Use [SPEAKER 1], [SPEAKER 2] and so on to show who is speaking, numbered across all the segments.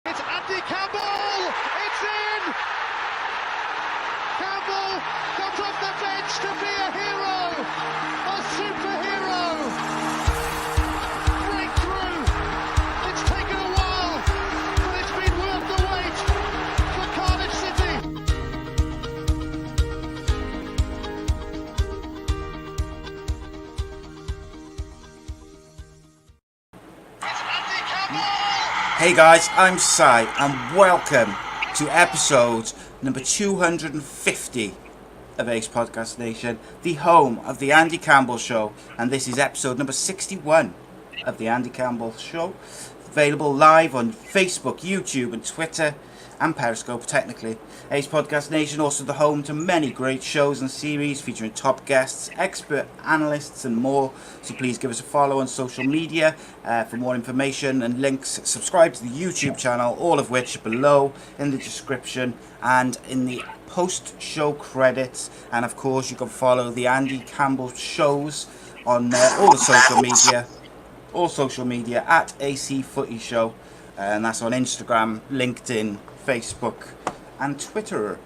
[SPEAKER 1] It's Andy Campbell! It's in! Campbell comes off the bench to be a hero! A superhero! Breakthrough! It's taken a while, but it's been worth the wait for Cardiff City! It's Andy Campbell!
[SPEAKER 2] Hey guys, I'm Si and welcome to episode number 250 of A.C.E Podcast Nation, the home of the Andy Campbell Show, and this is episode number 61 of the Andy Campbell Show, available live on Facebook, YouTube and Twitter and Periscope technically. A.C.E Podcast Nation, also the home to many great shows and series featuring top guests, expert analysts and more, so please give us a follow on social media for more information and links. Subscribe to the YouTube channel, all of which are below in the description and in the post-show credits, and of course you can follow the Andy Campbell shows on all social media at A.C.E Footy Show, and that's on Instagram, LinkedIn, Facebook and Twitter.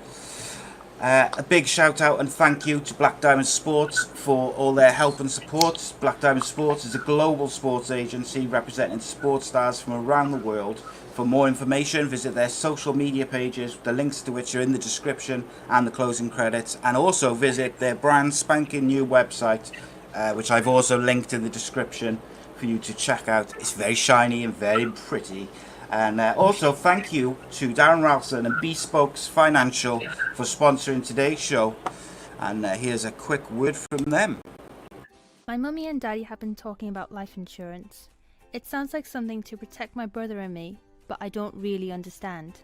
[SPEAKER 2] A big shout out and thank you to Black Diamond Sports for all their help and support. Black Diamond Sports is a global sports agency representing sports stars from around the world. For more information, visit their social media pages, the links to which are in the description and the closing credits, and also visit their brand spanking new website, which I've also linked in the description for you to check out. It's very shiny and very pretty. And also thank you to Darren Ralston and Bespokes Financial for sponsoring today's show. And here's a quick word from them.
[SPEAKER 3] My mummy and daddy have been talking about life insurance. It sounds like something to protect my brother and me, but I don't really understand.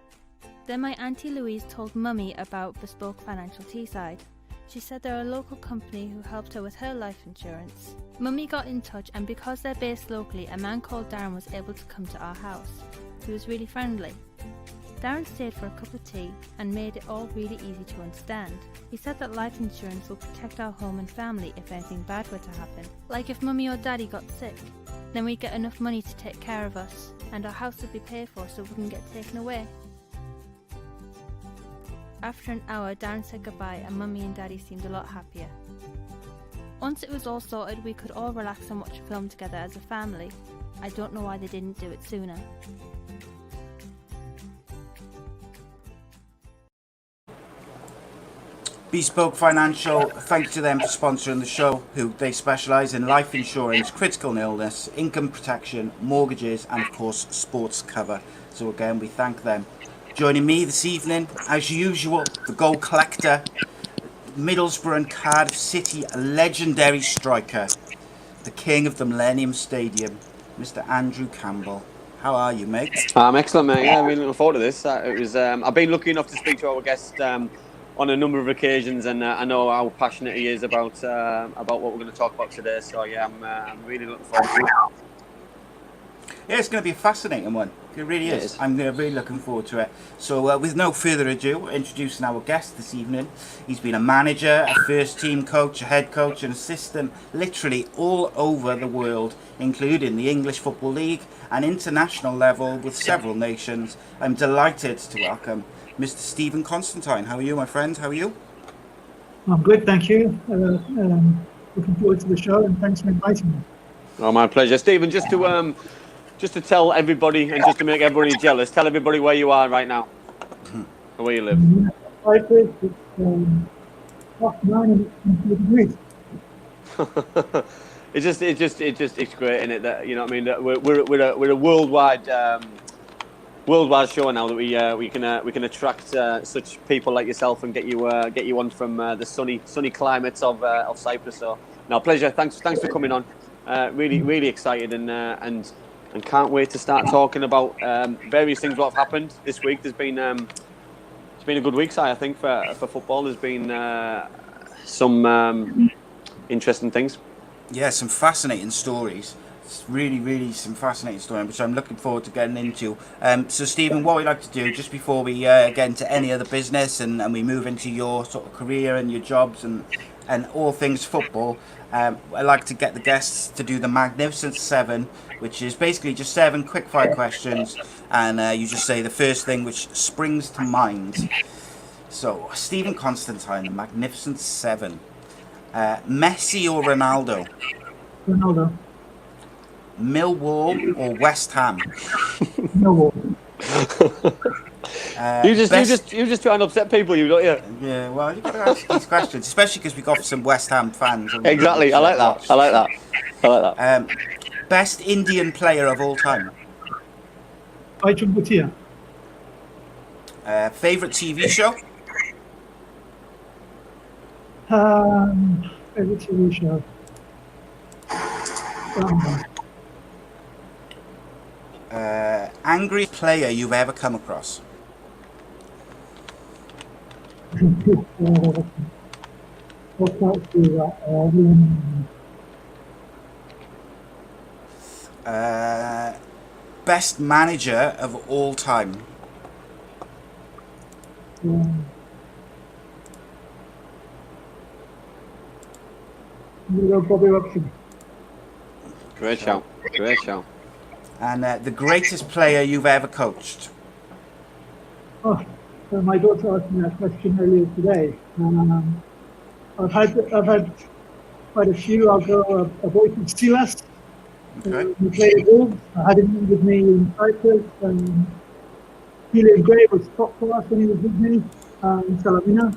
[SPEAKER 3] Then my auntie Louise told mummy about Bespoke Financial Teesside. She said they're a local company who helped her with her life insurance. Mummy got in touch, and because they're based locally, a man called Darren was able to come to our house. He was really friendly. Darren stayed for a cup of tea and made it all really easy to understand. He said that life insurance will protect our home and family if anything bad were to happen. Like if mummy or daddy got sick, then we'd get enough money to take care of us, and our house would be paid for so we wouldn't get taken away. After an hour, Darren said goodbye and mummy and daddy seemed a lot happier. Once it was all sorted, we could all relax and watch a film together as a family. I don't know why they didn't do it sooner.
[SPEAKER 2] Bespoke Financial, thanks to them for sponsoring the show, who they specialise in life insurance, critical illness, income protection, mortgages and of course sports cover. So again, we thank them. Joining me this evening, as usual, the goal collector, Middlesbrough and Cardiff City legendary striker, the king of the Millennium Stadium, Mr. Andrew Campbell. How are you, mate?
[SPEAKER 4] I'm excellent, mate. Yeah, I'm really looking forward to this. I've been lucky enough to speak to our guest on a number of occasions, and I know how passionate he is about what we're going to talk about today. So yeah, I'm really looking forward to it.
[SPEAKER 2] Yeah, it's going to be a fascinating one. It really is. I'm really looking forward to it. So with no further ado, introducing our guest this evening. He's been a manager, a first team coach, a head coach, an assistant, literally all over the world, including the English Football League and international level with several nations. I'm delighted to welcome Mr. Stephen Constantine. How are you, my friend? How are you?
[SPEAKER 5] I'm good, thank you. Looking forward to the show, and thanks for inviting me.
[SPEAKER 4] Oh, my pleasure, Stephen. Just to tell everybody and just to make everybody jealous, tell everybody where you are right now, or where you live. It's great, isn't it? That, you know what I mean? That we're a worldwide show now, that we can attract such people like yourself and get you on from the sunny climates of Cyprus. So, no, pleasure. Thanks for coming on. Really excited and can't wait to start talking about various things that have happened this week. It's been a good week, Si, I think, for football. There's been some interesting things. Yeah,
[SPEAKER 2] some fascinating stories. It's really some fascinating stories, which I'm looking forward to getting into. So, Stephen, what we'd like to do, just before we get into any other business and we move into your sort of career and your jobs and and all things football. I like to get the guests to do the Magnificent 7, which is basically just 7 quick-fire questions, and you just say the first thing which springs to mind. So, Stephen Constantine, the Magnificent 7. Messi or Ronaldo?
[SPEAKER 5] Ronaldo.
[SPEAKER 2] Millwall or West Ham?
[SPEAKER 5] Millwall.
[SPEAKER 4] You just try and upset people, don't you?
[SPEAKER 2] Yeah, well, you've got to ask these questions, especially because we got some West Ham fans.
[SPEAKER 4] Exactly, I like that.
[SPEAKER 2] Best Indian player of all time?
[SPEAKER 5] Aichum Bhutia.
[SPEAKER 2] Favourite TV show?
[SPEAKER 5] Favorite TV show.
[SPEAKER 2] Angry player you've ever come across? Best manager of all time?
[SPEAKER 5] Bobby Robson.
[SPEAKER 4] Great shout.
[SPEAKER 2] And the greatest player you've ever coached?
[SPEAKER 5] Oh, my daughter asked me that question earlier today. I've had quite a few. I'll go a boy from Silas.
[SPEAKER 2] Okay.
[SPEAKER 5] He played at Wolves. I had him with me in Cyprus. Julian Gray was top class when he was with me in Salamina.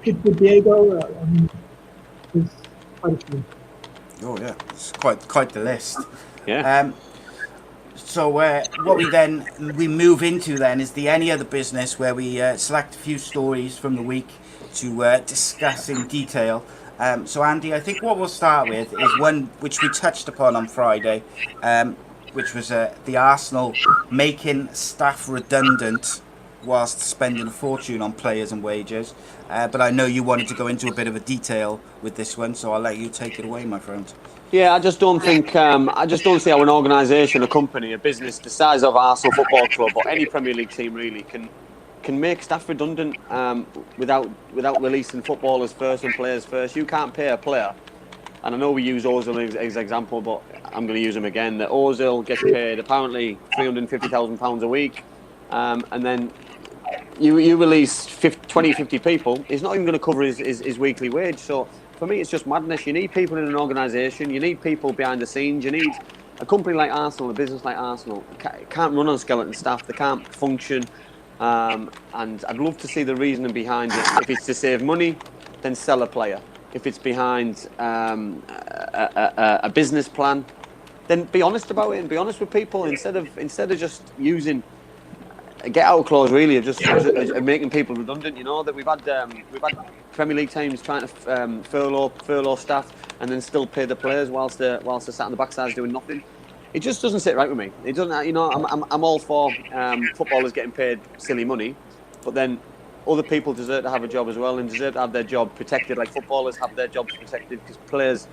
[SPEAKER 5] Kid with Diego. There's quite a few.
[SPEAKER 2] Oh yeah, it's quite the list.
[SPEAKER 4] Yeah.
[SPEAKER 2] So what we move into then is the any other business, where we select a few stories from the week to discuss in detail. So Andy, I think what we'll start with is one which we touched upon on Friday, which was the Arsenal making staff redundant whilst spending a fortune on players and wages. But I know you wanted to go into a bit of a detail with this one, so I'll let you take it away, my friend.
[SPEAKER 4] Yeah, I just don't think. I just don't see how an organisation, a company, a business the size of Arsenal Football Club or any Premier League team really can make staff redundant without releasing footballers first and players first. You can't pay a player, and I know we use Ozil as an example, but I'm going to use him again. That Ozil gets paid apparently £350,000 a week, and then you release 50 people. He's not even going to cover his weekly wage. So for me, it's just madness. You need people in an organisation. You need people behind the scenes. You need a company like Arsenal, a business like Arsenal. Can't run on skeleton staff. They can't function. And I'd love to see the reasoning behind it. If it's to save money, then sell a player. If it's behind a business plan, then be honest about it and be honest with people instead of just using a get out clause really of just making people redundant. You know that we've had Premier League teams trying to furlough staff and then still pay the players whilst they're sat on the backsides doing nothing. It just doesn't sit right with me. It doesn't. You know, I'm all for footballers getting paid silly money, but then other people deserve to have a job as well and deserve to have their job protected, like footballers have their jobs protected, because players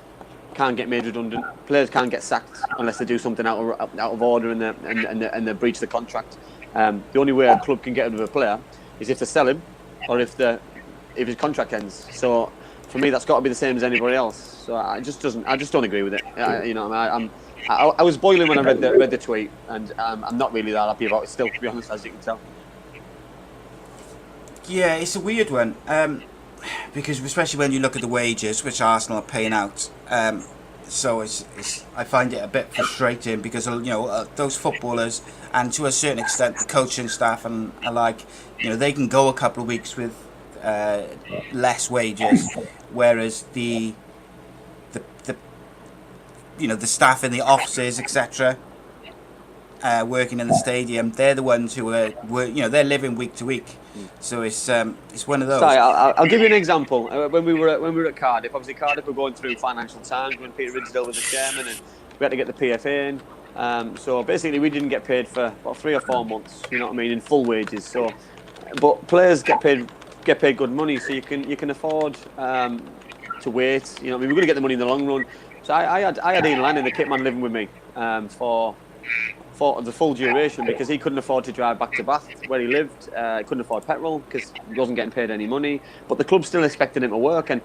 [SPEAKER 4] can't get made redundant. Players can't get sacked unless they do something out of order and they breach the contract. The only way a club can get rid of a player is if they sell him or if his contract ends. So for me, that's got to be the same as anybody else. So I just don't agree with it. I was boiling when I read the tweet, and I'm not really that happy about it still, to be honest, as you can tell. Yeah,
[SPEAKER 2] it's a weird one, because especially when you look at the wages which Arsenal are paying out. So I find it a bit frustrating because those footballers, and to a certain extent the coaching staff and alike, they can go a couple of weeks with less wages, whereas the staff in the offices, etc., working in the stadium, they're the ones who are they're living week to week. So it's one of those.
[SPEAKER 4] Sorry, I'll give you an example. When we were at Cardiff, obviously Cardiff were going through financial times when Peter Ridsdale was the chairman, and we had to get the PFA in. So basically, we didn't get paid for about 3 or 4 months. You know what I mean, in full wages. So, but players get paid good money, so you can afford to wait. We're going to get the money in the long run. So I had Ian Lanning, the kit man, living with me for for the full duration because he couldn't afford to drive back to Bath where he lived. He couldn't afford petrol because he wasn't getting paid any money. But the club still expected him to work. And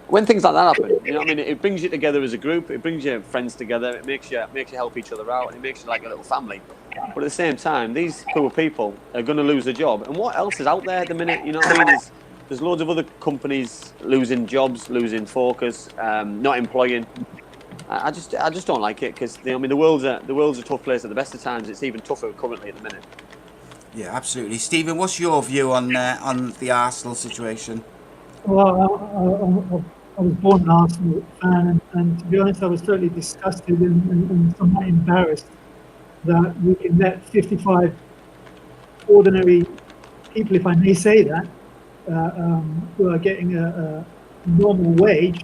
[SPEAKER 4] when things like that happen, you know what I mean, it brings you together as a group. It brings your friends together. It makes you help each other out, and it makes you like a little family. But at the same time, these poor people are going to lose their job. And what else is out there at the minute? You know what I mean? There's loads of other companies losing jobs, losing focus, not employing. I just don't like it because the world's a tough place at the best of times. It's even tougher currently at the minute.
[SPEAKER 2] Yeah, absolutely. Stephen, what's your view on the Arsenal situation?
[SPEAKER 5] Well, I was born an Arsenal fan, and to be honest, I was totally disgusted and somewhat embarrassed that we can let 55 ordinary people, if I may say that, who are getting a normal wage,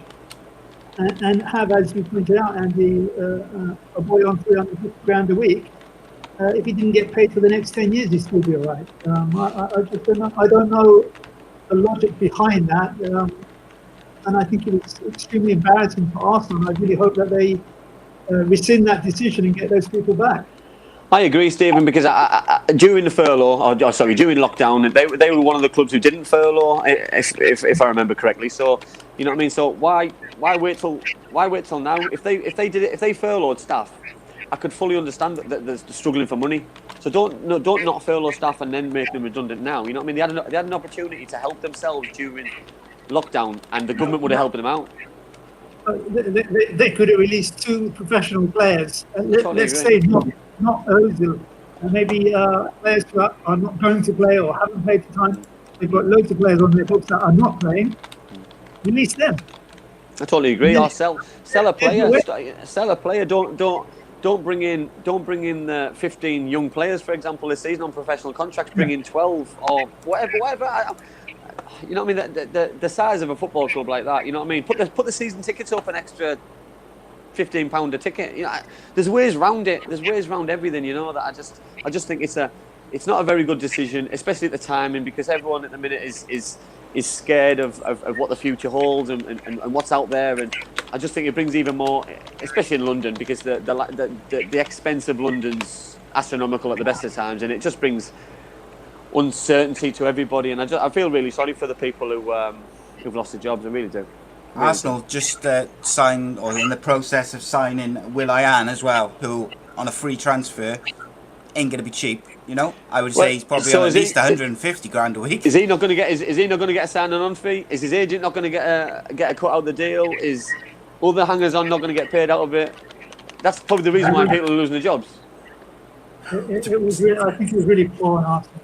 [SPEAKER 5] and have, as you pointed out, Andy, a boy on £350,000 a week. If he didn't get paid for the next 10 years, he'd still be all right. I just don't know. I don't know the logic behind that, and I think it was extremely embarrassing for Arsenal. I really hope that they rescind that decision and get those people back.
[SPEAKER 4] I agree, Stephen, because during the furlough, during lockdown, they were one of the clubs who didn't furlough, if I remember correctly. So, you know what I mean. So why wait till now? If they furloughed staff, I could fully understand that they're struggling for money. So don't not furlough staff and then make them redundant now. You know what I mean? They had an opportunity to help themselves during lockdown, and the government would have helped them out.
[SPEAKER 5] They could have released 2 professional players. Let's say not Ozil, and maybe players who are not going to play or haven't played for time. They've got loads of players on their books that are not playing. Release them.
[SPEAKER 4] I totally agree. Or sell a player. Don't bring in the 15 young players, for example, this season on professional contracts. Bring in 12 or whatever. You know what I mean? The size of a football club like that. You know what I mean? Put the season tickets up an extra £15 a ticket. You know, there's ways around it. There's ways around everything. You know that I just think it's not a very good decision, especially at the timing, because everyone at the minute is scared of what the future holds and what's out there. And I just think it brings even more, especially in London, because the expense of London's astronomical at the best of times, and it just brings uncertainty to everybody. And I feel really sorry for the people who've lost their jobs. I really do.
[SPEAKER 2] Arsenal just signed, or in the process of signing, Will.i.am as well, who on a free transfer ain't going to be cheap. You know, I would say he's probably on at least 150 grand a week.
[SPEAKER 4] Is he not going to get? Is he not going to get a signing on fee? Is his agent not going to get a cut out of the deal? Is other hangers on not going to get paid out of it? That's probably the reason why people are losing their jobs.
[SPEAKER 5] It was really, I think it was really poor on Arsenal.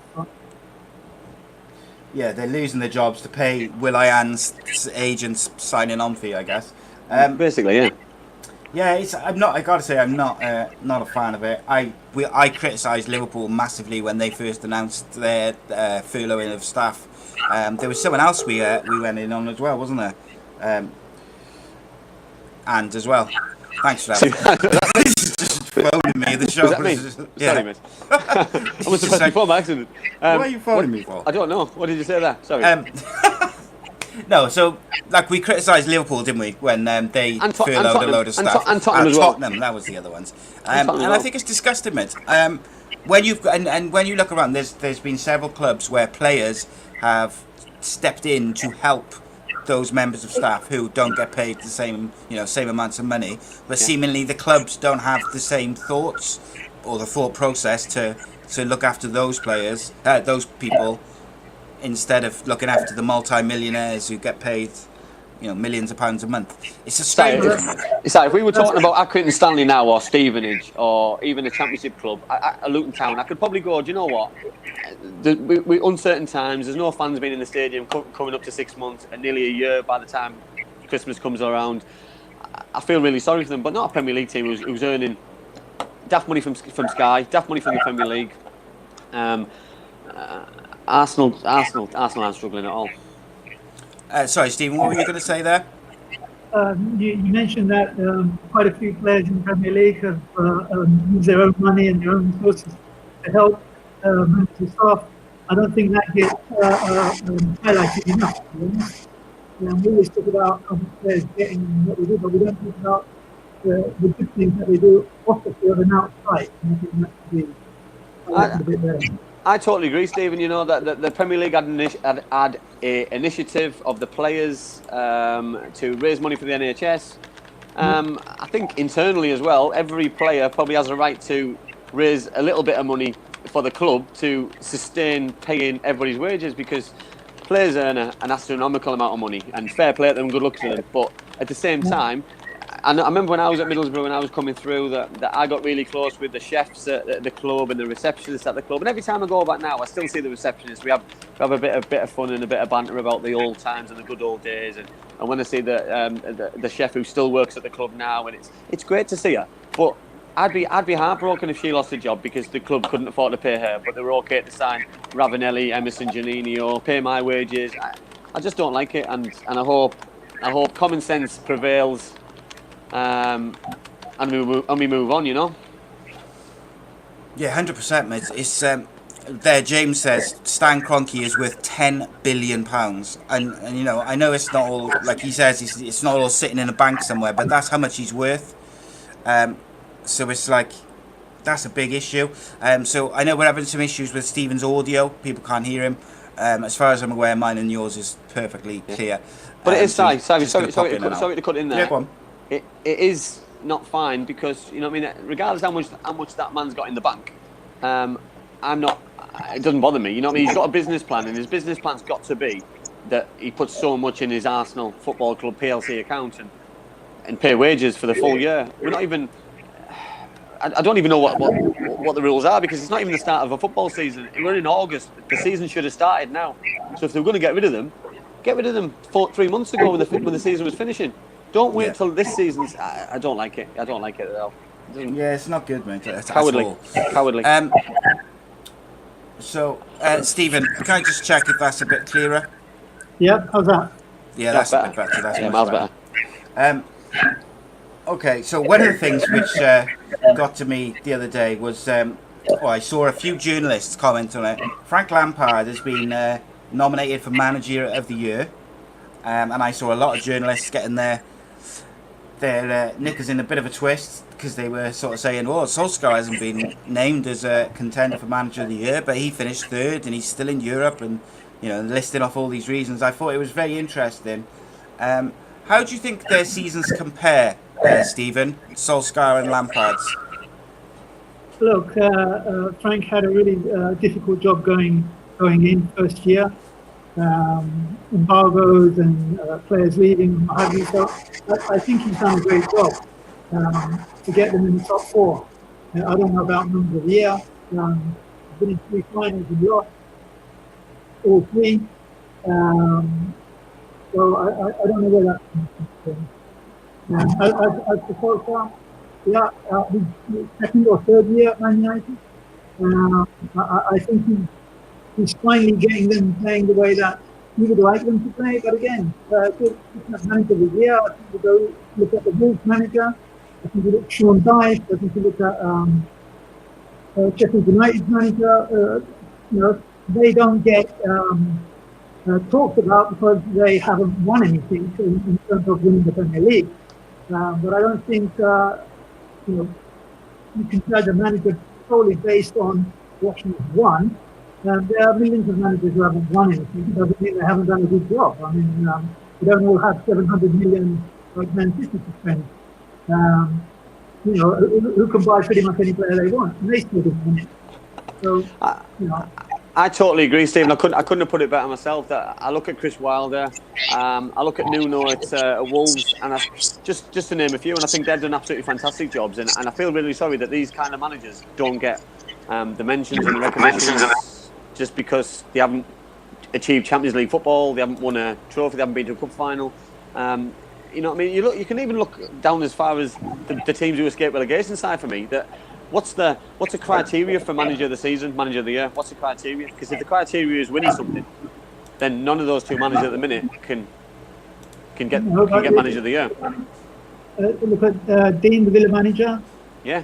[SPEAKER 2] Yeah, they're losing their jobs to pay Will.i.am's agent's signing on fee, I guess.
[SPEAKER 4] Basically, yeah.
[SPEAKER 2] Yeah, I'm not. I gotta say, I'm not a fan of it. I criticised Liverpool massively when they first announced their furloughing of staff. There was someone else we went in on as well, wasn't there? And as well. Thanks for that. Just phoning me. The show.
[SPEAKER 4] Was that me? Sorry, mate. I must have pressed before by accident.
[SPEAKER 2] What are you phoning me for?
[SPEAKER 4] I don't know. What did you say there? Sorry.
[SPEAKER 2] No, so like we criticised Liverpool, didn't we, when they furloughed a load of staff,
[SPEAKER 4] and Tottenham as well.
[SPEAKER 2] Tottenham, that was the other ones, and I think it's disgusting, mate. When you've got, and when you look around, there's been several clubs where players have stepped in to help those members of staff who don't get paid the same amounts of money, but seemingly the clubs don't have the same thoughts or the thought process to look after those players, those people, instead of looking after the multi-millionaires who get paid, millions of pounds a month. It's a strange.
[SPEAKER 4] It's like if we were talking about Accrington Stanley now, or Stevenage, or even a Championship club, a Luton Town, I could probably go, do you know what? We uncertain times. There's no fans being in the stadium coming up to 6 months and nearly a year by the time Christmas comes around. I feel really sorry for them, but not a Premier League team who's earning daft money from Sky, daft money from the Premier League. Arsenal aren't struggling at all.
[SPEAKER 2] Sorry, Stephen, what were you going to say there?
[SPEAKER 5] You mentioned that quite a few players in the Premier League have used their own money and their own resources to help members of staff. I don't think that gets highlighted enough. We always talk about players getting what we do, but we don't talk about the good things that they do off the field and outside. And I think that should be a bit better.
[SPEAKER 4] I totally agree, Stephen. You know that the Premier League had an initiative of the players to raise money for the NHS. I think internally as well, every player probably has a right to raise a little bit of money for the club to sustain paying everybody's wages, because players earn an astronomical amount of money, and fair play to them, good luck to them. But at the same time, and I remember when I was at Middlesbrough and I was coming through that I got really close with the chefs at the club and the receptionists at the club. And every time I go back now, I still see the receptionists. We have a bit of fun and a bit of banter about the old times and the good old days. And when I see the chef who still works at the club now, and it's great to see her. But I'd be heartbroken if she lost a job because the club couldn't afford to pay her, but they were okay to sign Ravanelli, Emerson, Janino, pay my wages. I just don't like it, and I hope common sense prevails. And we move on, you know.
[SPEAKER 2] Yeah, 100%, mate. It's there. James says Stan Kroenke is worth £10 billion, and you know, I know it's not all, like he says, it's not all sitting in a bank somewhere, but that's how much he's worth. So it's like, that's a big issue. So I know we're having some issues with Stephen's audio. People can't hear him. As far as I'm aware, mine and yours is perfectly clear.
[SPEAKER 4] But it is, sorry to cut in there.
[SPEAKER 2] Yeah, go on.
[SPEAKER 4] It is not fine because, you know what I mean, regardless how much that man's got in the bank, I'm not, it doesn't bother me. You know what I mean? He's got a business plan, and his business plan's got to be that he puts so much in his Arsenal Football Club PLC account and pay wages for the full year. We're not even, I don't even know what the rules are, because it's not even the start of a football season. We're in August. The season should have started now. So if they were going to get rid of them 3 months ago when the season was finishing. Don't wait till this season's. I don't like it. I don't like it at all.
[SPEAKER 2] Yeah, it's not good, mate. It's
[SPEAKER 4] cowardly. Cowardly.
[SPEAKER 2] So, Stephen, can I just check if that's a bit clearer?
[SPEAKER 5] Yeah, how's that?
[SPEAKER 2] Yeah, that's a bit better. That's
[SPEAKER 4] miles
[SPEAKER 2] better. Okay, so one of the things which got to me the other day was, I saw a few journalists comment on it. Frank Lampard has been nominated for Manager of the Year, and I saw a lot of journalists getting their knickers in a bit of a twist, because they were sort of saying, Solskjaer hasn't been named as a contender for Manager of the Year, but he finished third and he's still in Europe, and you know, listing off all these reasons. I thought it was very interesting. How do you think their seasons compare, Stephen, Solskjaer and Lampard's?
[SPEAKER 5] Look, Frank had a really difficult job going in first year. Embargoes and players leaving. So I think he's done a great job to get them in the top four. I don't know about number of the year. Been in 3 finals and lost all 3. So I don't know where that comes from. As for Solskjaer, his second or third year at Man United, I think he's finally getting them playing the way that he would like them to play. But again, manager of the year, I think you go look at the Wolves manager, I think you look at Sean Dyche, I think you look at Sheffield United's manager. You know, they don't get talked about because they haven't won anything in terms of winning the Premier League. But I don't think you can judge a manager solely based on what he's won. There are millions of managers who haven't won anything. It doesn't mean they haven't done a good job. I mean, we don't all have 700 million like Man City to spend. Who can buy pretty much any player they want, and they still didn't win it. So, you know.
[SPEAKER 4] I totally agree, Stephen. I couldn't have put it better myself. That I look at Chris Wilder, I look at Nuno at Wolves, and just to name a few, and I think they've done absolutely fantastic jobs. And I feel really sorry that these kind of managers don't get the mentions and the recognitions just because they haven't achieved Champions League football, they haven't won a trophy, they haven't been to a cup final. You know what I mean? You can even look down as far as the teams who escaped relegation side for me. That what's the criteria for manager of the season, manager of the year? What's the criteria? Because if the criteria is winning something, then none of those 2 managers at the minute can get manager of the year.
[SPEAKER 5] Look at Dean, the Villa manager.
[SPEAKER 4] Yeah.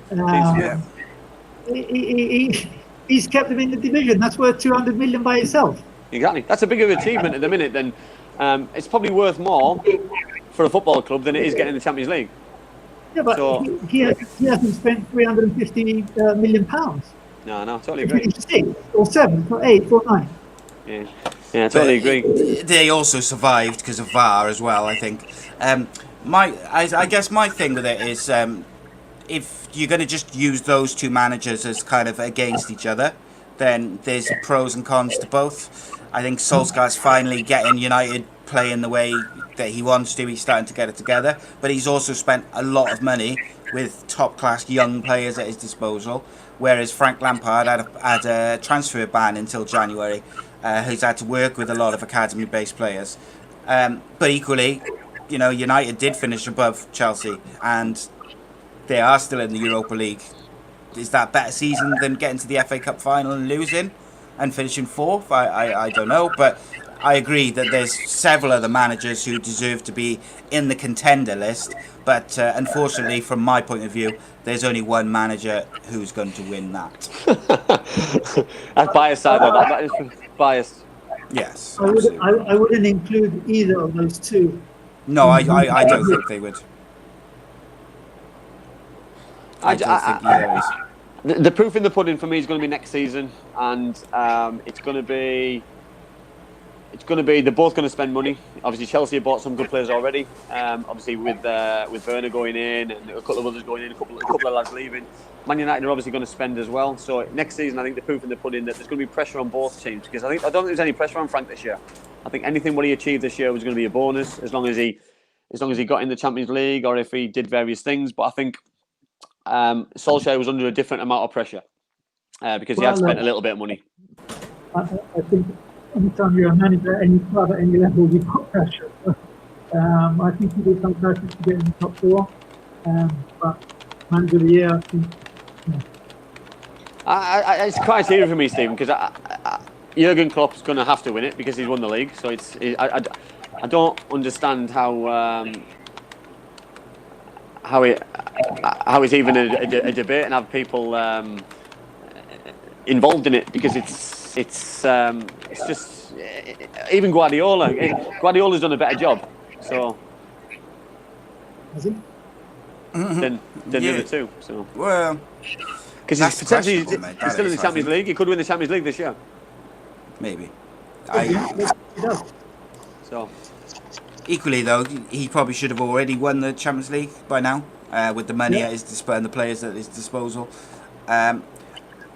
[SPEAKER 5] He's kept them in the division. That's worth 200 million by itself.
[SPEAKER 4] Exactly. That's a bigger achievement at the minute than it's probably worth more for a football club than it is getting the Champions League.
[SPEAKER 5] Yeah, but
[SPEAKER 4] So
[SPEAKER 5] he hasn't spent £350 million.
[SPEAKER 4] no, totally agree.
[SPEAKER 5] He's 6th or 7th or 8th or 9th.
[SPEAKER 4] Yeah, totally agree.
[SPEAKER 2] They also survived because of VAR as well, I think. I guess my thing with it is, if you're going to just use those two managers as kind of against each other, then there's pros and cons to both. I think Solskjaer's finally getting United playing the way that he wants to. He's starting to get it together, but he's also spent a lot of money with top-class young players at his disposal, whereas Frank Lampard had a transfer ban until January, who's had to work with a lot of academy-based players. But equally, United did finish above Chelsea, and they are still in the Europa League. Is that a better season than getting to the FA Cup final and losing and finishing 4th? I don't know, but I agree that there's several other managers who deserve to be in the contender list, but unfortunately, from my point of view, there's only one manager who's going to win that.
[SPEAKER 4] That's biased, that is biased.
[SPEAKER 2] Yes,
[SPEAKER 5] I wouldn't include either of those two.
[SPEAKER 2] No, I don't think they would. I don't think either is.
[SPEAKER 4] The proof in the pudding for me is going to be next season, and it's going to be they're both going to spend money. Obviously, Chelsea have bought some good players already. Obviously, with Werner going in and a couple of others going in, a couple of lads leaving. Man United are obviously going to spend as well. So next season, I think the proof in the pudding that there's going to be pressure on both teams, because I don't think there's any pressure on Frank this year. I think anything what he achieved this year was going to be a bonus as long as he got in the Champions League or if he did various things. But I think Solskjaer was under a different amount of pressure because he had spent a little bit of money.
[SPEAKER 5] I think anytime you're a manager at any club at any level, you've got pressure. I think he did fantastic to get in the top 4. But manager of the year, I think. Yeah.
[SPEAKER 4] It's criteria for me, Stephen, because Jurgen Klopp's going to have to win it because he's won the league. So I don't understand how it's even a debate and have people involved in it, because it's just even Guardiola's done a better job. So
[SPEAKER 5] Has he?
[SPEAKER 4] than the other two. So
[SPEAKER 2] Well,
[SPEAKER 4] because he's potentially still in the Champions League. He could win the Champions League this year.
[SPEAKER 2] maybe.
[SPEAKER 5] He does.
[SPEAKER 4] So
[SPEAKER 2] Equally, though, he probably should have already won the Champions League by now, with the money at his disposal and the players at his disposal.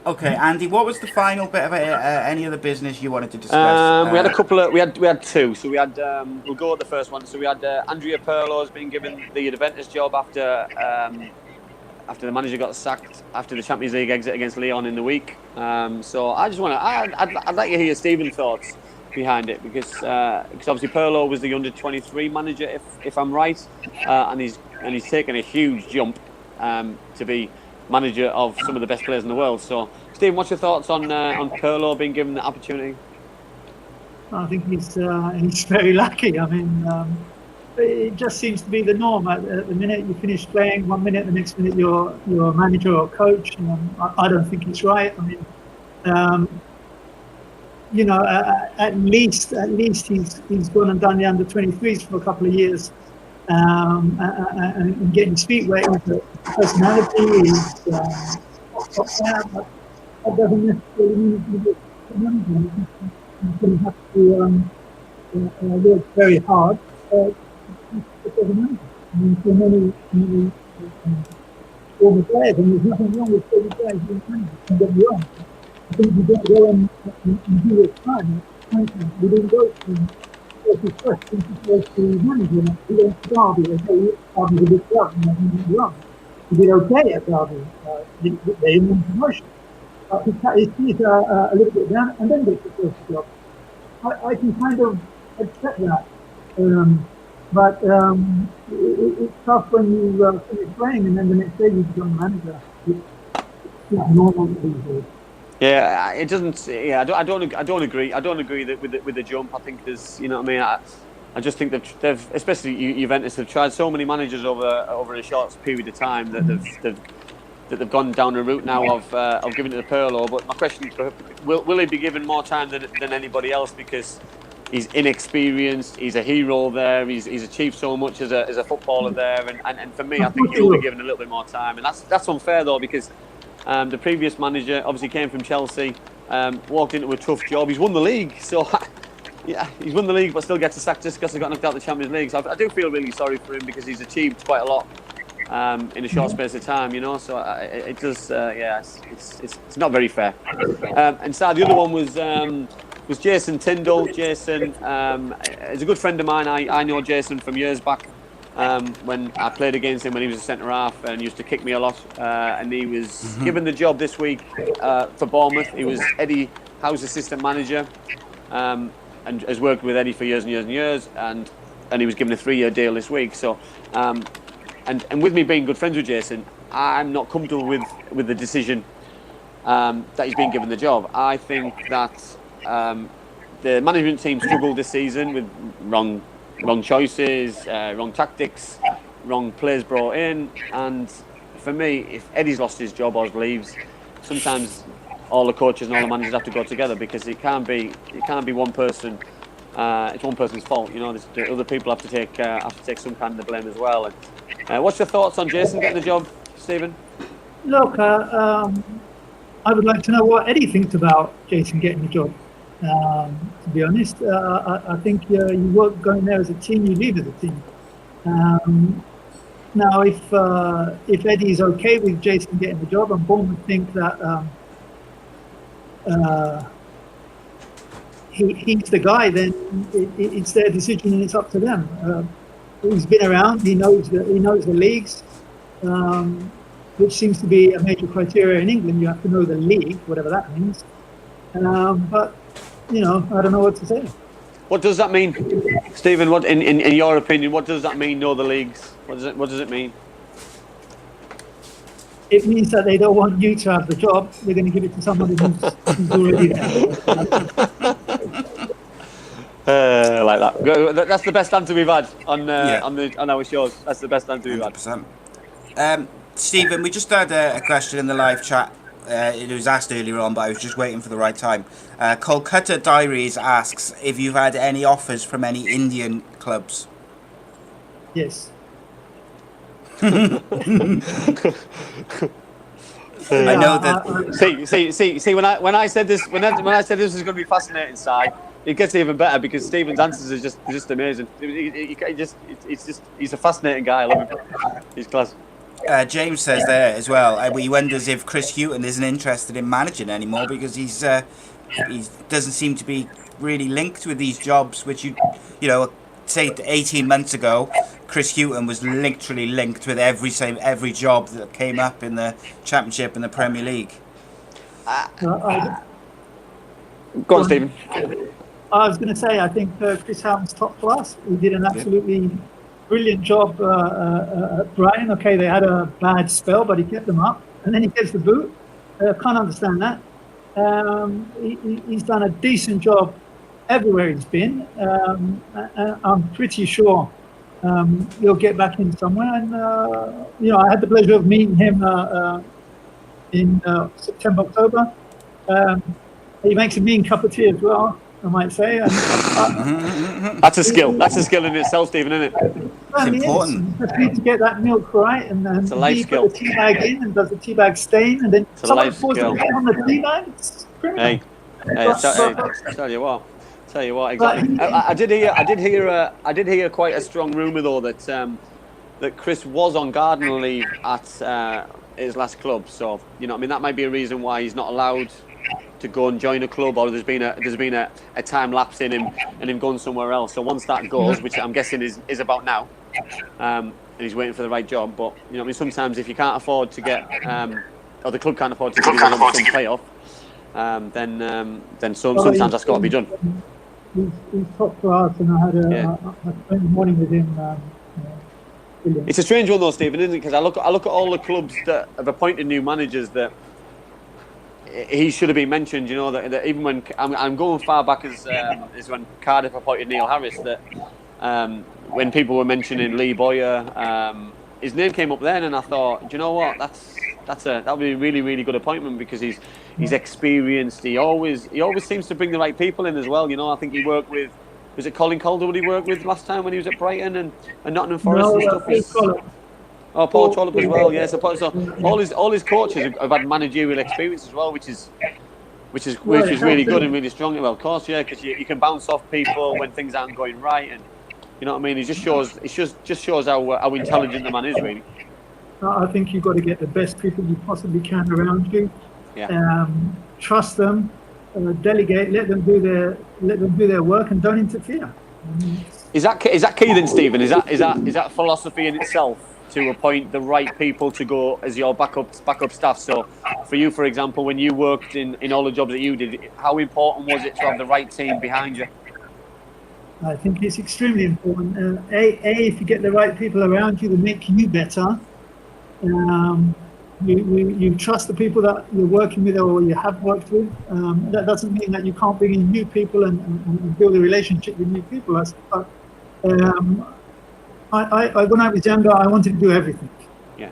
[SPEAKER 2] Okay, Andy, what was the final bit of any other business you wanted to discuss?
[SPEAKER 4] we had a couple of we had two. So we had we'll go with the first one. So we had Andrea Pirlo's been given the Juventus job after the manager got sacked after the Champions League exit against Lyon in the week. So I just want to I'd like to hear Stephen's thoughts behind it, because obviously Pirlo was the under-23 manager, if I'm right, and he's taken a huge jump to be manager of some of the best players in the world. So, Stephen, what's your thoughts on Pirlo being given the opportunity?
[SPEAKER 5] I think he's very lucky. I mean, it just seems to be the norm. At the minute you finish playing, 1 minute, the next minute you're a manager or a coach. I don't think it's right. I mean, at least he's gone and done the under-23s for a couple of years, and getting his feet wet with the personality. He's top player, but that doesn't necessarily mean he's a manager. He's going to have to work very hard. It doesn't matter. I mean, for many former players, and there's nothing wrong with former players being managers. Don't get me wrong. I think you don't go and do it time. We didn't go from first question to first manager. We went to Derby and say, Derby's a big club, and nothing went wrong. We did okay at Derby. They won promotion. He's a little bit down, and then gets the first job. I can kind of accept that. But it's tough when you finish playing and then the next day you become a manager. It's not normal these days.
[SPEAKER 4] Yeah, it doesn't. Yeah, I don't agree. I don't agree that with the jump. I think there's, you know what I mean. I just think they've especially Juventus have tried so many managers over a short period of time that they've gone down a route now of giving it to Pirlo. But my question is, will he be given more time than anybody else? Because he's inexperienced. He's a hero there. He's achieved so much as a footballer there, and for me, I think he'll be given a little bit more time, and that's unfair though, because the previous manager obviously came from Chelsea, walked into a tough job. He's won the league, so yeah, he's won the league, but still gets a sack just because he got knocked out of the Champions League. So I do feel really sorry for him, because he's achieved quite a lot in a short space of time, you know. So it does, it's not very fair. And so the other one was Jason Tyndall. Jason is a good friend of mine. I know Jason from years back, when I played against him when he was a centre half and used to kick me a lot. And he was given the job this week for Bournemouth. He was Eddie Howe's assistant manager, and has worked with Eddie for years and years and years. And he was given a 3-year deal this week. So, and with me being good friends with Jason, I'm not comfortable with the decision that he's been given the job. I think that the management team struggled this season with wrong choices, wrong tactics, wrong players brought in, and for me, if Eddie's lost his job or leaves, sometimes all the coaches and all the managers have to go together, because it can't be one person. It's one person's fault, you know. The other people have to take some kind of the blame as well. And what's your thoughts on Jason getting the job, Stephen?
[SPEAKER 5] Look, I would like to know what Eddie thinks about Jason getting the job. To be honest, I think you work going there as a team, you leave as a team. Now, if Eddie's okay with Jason getting the job, and Bournemouth think that he's the guy, then it's their decision and it's up to them. He's been around. He knows the leagues, which seems to be a major criteria in England. You have to know the league, whatever that means. But you know, I don't know what to say.
[SPEAKER 4] What does that mean, Stephen? What, in your opinion, what does that mean? Know the leagues. What does it mean?
[SPEAKER 5] It means that they don't want you to have the job. They're going to give it to somebody who's already there.
[SPEAKER 4] I like that. That's the best answer we've had on our shows. That's the best answer we've had.
[SPEAKER 2] 100%. Stephen, we just had a question in the live chat. It was asked earlier on, but I was just waiting for the right time. Kolkata Diaries asks if you've had any offers from any Indian clubs.
[SPEAKER 5] Yes.
[SPEAKER 2] I know that.
[SPEAKER 4] See. When I said this was going to be fascinating, Si, it gets even better, because Stephen's answers are just amazing. He's a fascinating guy. I love him. He's class.
[SPEAKER 2] James says there as well. He wonders if Chris Hughton isn't interested in managing anymore, because he doesn't seem to be really linked with these jobs, which you know, say 18 months ago, Chris Hughton was literally linked with every job that came up in the Championship and the Premier League.
[SPEAKER 4] Go on, Stephen.
[SPEAKER 5] I was going to say, I think Chris Hughton's top class. He did an absolutely brilliant job at Brighton. Okay, they had a bad spell, but he kept them up, and then he gets the boot. Can't understand that. He's done a decent job everywhere he's been. I'm pretty sure he'll get back in somewhere. And I had the pleasure of meeting him in September, October. He makes a mean cup of tea as well, I might say.
[SPEAKER 4] That's a skill. That's a skill in itself, Stephen, isn't it?
[SPEAKER 2] It's important.
[SPEAKER 5] You just need to get that milk right, and then he
[SPEAKER 4] skill.
[SPEAKER 5] put the tea bag in, and does the tea bag stain, and then someone pours it on the tea bag. It's criminal.
[SPEAKER 4] Tell you what, exactly. I did hear quite a strong rumour though that Chris was on gardening leave at his last club. So you know, I mean, that might be a reason why he's not allowed to go and join a club, or there's been a time lapse in him and him going somewhere else. So once that goes, which I'm guessing is about now, and he's waiting for the right job. But you know, I mean, sometimes if you can't afford to get, or the club can't afford to give you some payoff, then sometimes that's got to be done.
[SPEAKER 5] He's top class, and I had a morning with him. Brilliant.
[SPEAKER 4] It's a strange one though, Stephen, isn't it? Because I look at all the clubs that have appointed new managers that he should have been mentioned. You know that even when I'm going far back as when Cardiff appointed Neil Harris, that when people were mentioning Lee Boyer, his name came up then, and I thought, do you know what, that would be a really, really good appointment, because he's experienced. He always seems to bring the right people in as well. You know, I think he worked with Was it Colin Calder he worked with last time when he was at Brighton and Nottingham Forest and stuff? Paul Trollope as well. Yeah, so all his coaches have had managerial experience as well, which is really good and really strong. Well, of course, yeah, because you can bounce off people when things aren't going right, and you know what I mean. It just shows how intelligent the man is, really.
[SPEAKER 5] I think you've got to get the best people you possibly can around you.
[SPEAKER 4] Yeah.
[SPEAKER 5] Trust them, delegate, let them do their work, and don't interfere.
[SPEAKER 4] Is that key then, Stephen? Is that philosophy in itself? To appoint the right people to go as your backup staff. So, for you, for example, when you worked in all the jobs that you did, how important was it to have the right team behind you?
[SPEAKER 5] I think it's extremely important. If you get the right people around you, they make you better. You trust the people that you're working with or you have worked with. That doesn't mean that you can't bring in new people and build a relationship with new people. When I was younger, I wanted to do everything.
[SPEAKER 4] Yeah.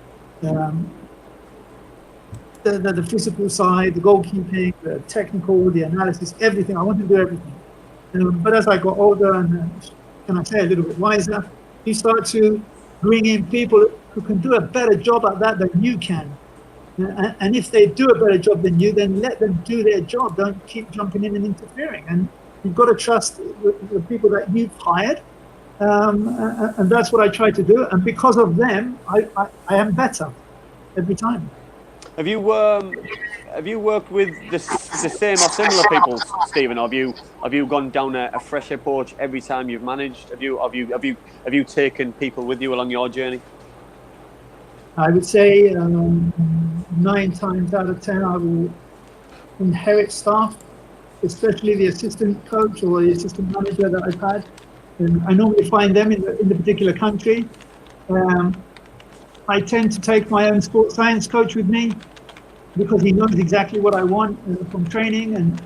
[SPEAKER 5] The physical side, the goalkeeping, the technical, the analysis, everything. I wanted to do everything. But as I got older and, can I say, a little bit wiser, you start to bring in people who can do a better job at that than you can. And if they do a better job than you, then let them do their job. Don't keep jumping in and interfering. And you've got to trust the people that you've hired. And that's what I try to do, and because of them, I am better every time.
[SPEAKER 4] Have you worked with the same or similar people, Stephen? Or have you gone down a fresh approach every time you've managed? Have you taken people with you along your journey?
[SPEAKER 5] I would say 9 times out of 10 I will inherit staff, especially the assistant coach or the assistant manager that I've had. I normally find them in the particular country. I tend to take my own sports science coach with me because he knows exactly what I want from training. And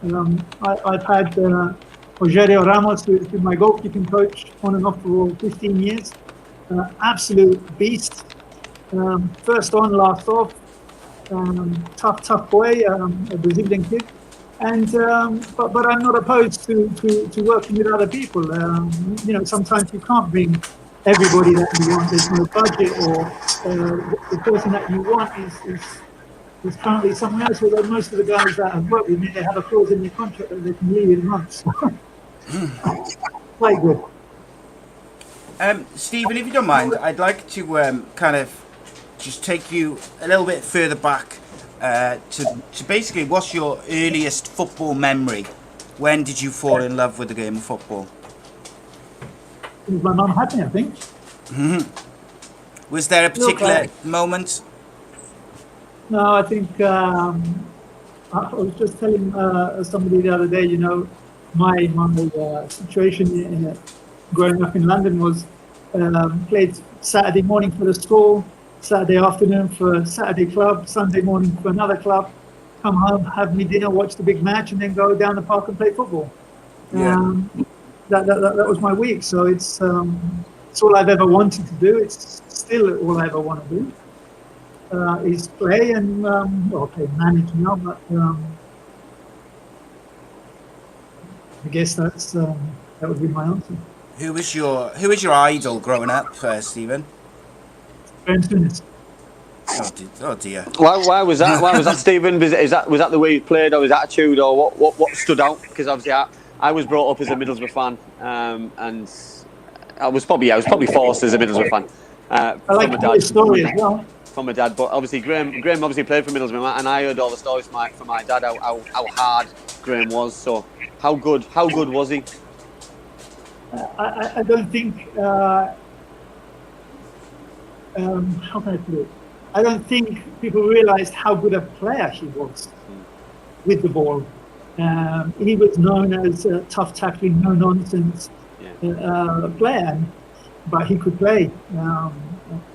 [SPEAKER 5] I've had Rogerio Ramos, who's been my goalkeeping coach on and off for 15 years. Absolute beast. First on, last off. Tough boy, a Brazilian kid. And but I'm not opposed to working with other people. Sometimes you can't bring everybody that you want. There's no budget, or the person that you want is currently somewhere else. Although most of the guys that have worked with me, they have a clause in their contract that they can leave in months. Quite good.
[SPEAKER 2] Stephen, if you don't mind, I'd like to kind of just take you a little bit further back. To basically, what's your earliest football memory? When did you fall in love with the game of football?
[SPEAKER 5] My mum had me, I think.
[SPEAKER 2] Mm-hmm. Was there a particular moment?
[SPEAKER 5] No, I think I was just telling somebody the other day. My situation growing up in London was played Saturday morning for the school, Saturday afternoon for a Saturday club, Sunday morning for another club, come home, have me dinner, watch the big match, and then go down the park and play football.
[SPEAKER 2] Yeah.
[SPEAKER 5] That was my week. So it's all I've ever wanted to do. It's still all I ever want to do is play and play manage now. But I guess that would be my answer.
[SPEAKER 2] Who was your idol growing up, Stephen? Oh dear.
[SPEAKER 4] Why was that? Why was that, Stephen? Was that the way he played, or his attitude, or what stood out? Because obviously I was brought up as a Middlesbrough fan, and I was probably forced as a Middlesbrough fan.
[SPEAKER 5] I like to hear story as well.
[SPEAKER 4] From my dad, but obviously Graham obviously played for Middlesbrough, and I heard all the stories from my dad how hard Graham was. So how good was he?
[SPEAKER 5] I don't think. How can I put it? I don't think people realised how good a player he was with the ball. He was known as a tough tackling, no nonsense player, but he could play,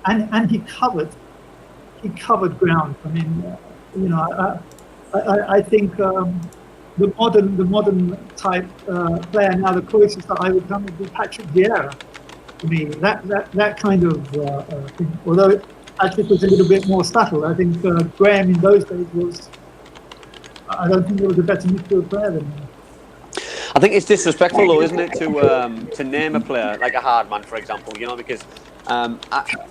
[SPEAKER 5] and he covered ground. I mean, I think the modern type player now, the closest that I would come would be Patrick Vieira. To me, that kind of thing. Although Patrick was a little bit more subtle, I think Graham in those days was. I don't think there was a better midfield player than him.
[SPEAKER 4] think it's disrespectful, though, isn't it, to name a player like a hard man, for example, because as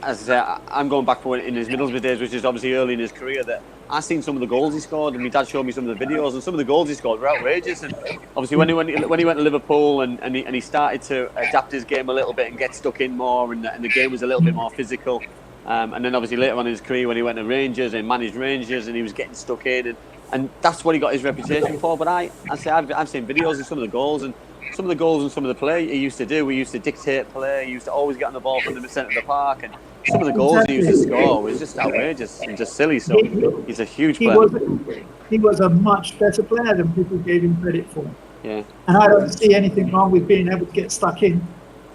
[SPEAKER 4] I say, I'm going back for in his Middlesbrough days, which is obviously early in his career, that I've seen some of the goals he scored, and my dad showed me some of the videos, and some of the goals he scored were outrageous. And obviously, when he went to Liverpool and he started to adapt his game a little bit and get stuck in more, and the game was a little bit more physical. And then obviously later on in his career, when he went to Rangers and managed Rangers, and he was getting stuck in, and that's what he got his reputation for. But I've seen videos of some of the goals and some of the play he used to do. We used to dictate play. He used to always get on the ball from the centre of the park, and some of the goals he used to score was just outrageous and just silly. So he's a huge player.
[SPEAKER 5] He was a much better player than people gave him credit for.
[SPEAKER 4] Yeah.
[SPEAKER 5] And I don't see anything wrong with being able to get stuck in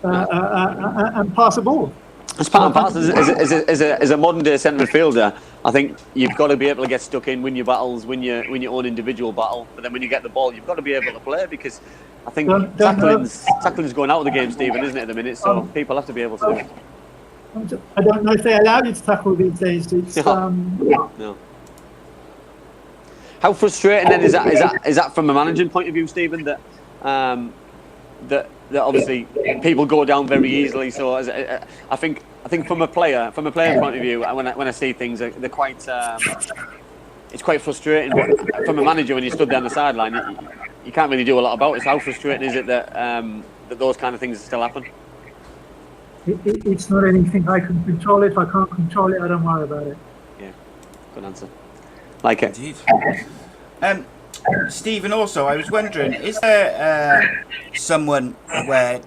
[SPEAKER 5] and pass a ball.
[SPEAKER 4] As part and parcel, as a modern day centre midfielder, I think you've got to be able to get stuck in, win your battles, win your own individual battle. But then when you get the ball, you've got to be able to play, because I think tackling's going out of the game, Stephen, isn't it, at the minute? So people have to be able to.
[SPEAKER 5] I don't know if they allow you to tackle these days. It's,
[SPEAKER 4] no. How frustrating then is that from a managing point of view, Stephen? That obviously people go down very easily. So I think from a player point of view, when I see things, they're quite. It's quite frustrating. But from a manager, when you stood there on the sideline, you can't really do a lot about it. So how frustrating is it that those kind of things still happen?
[SPEAKER 5] It's not anything I can control. If I can't control it, I don't worry about it.
[SPEAKER 4] Yeah, good answer. Like it.
[SPEAKER 2] Indeed. Stephen, also, I was wondering, is there someone where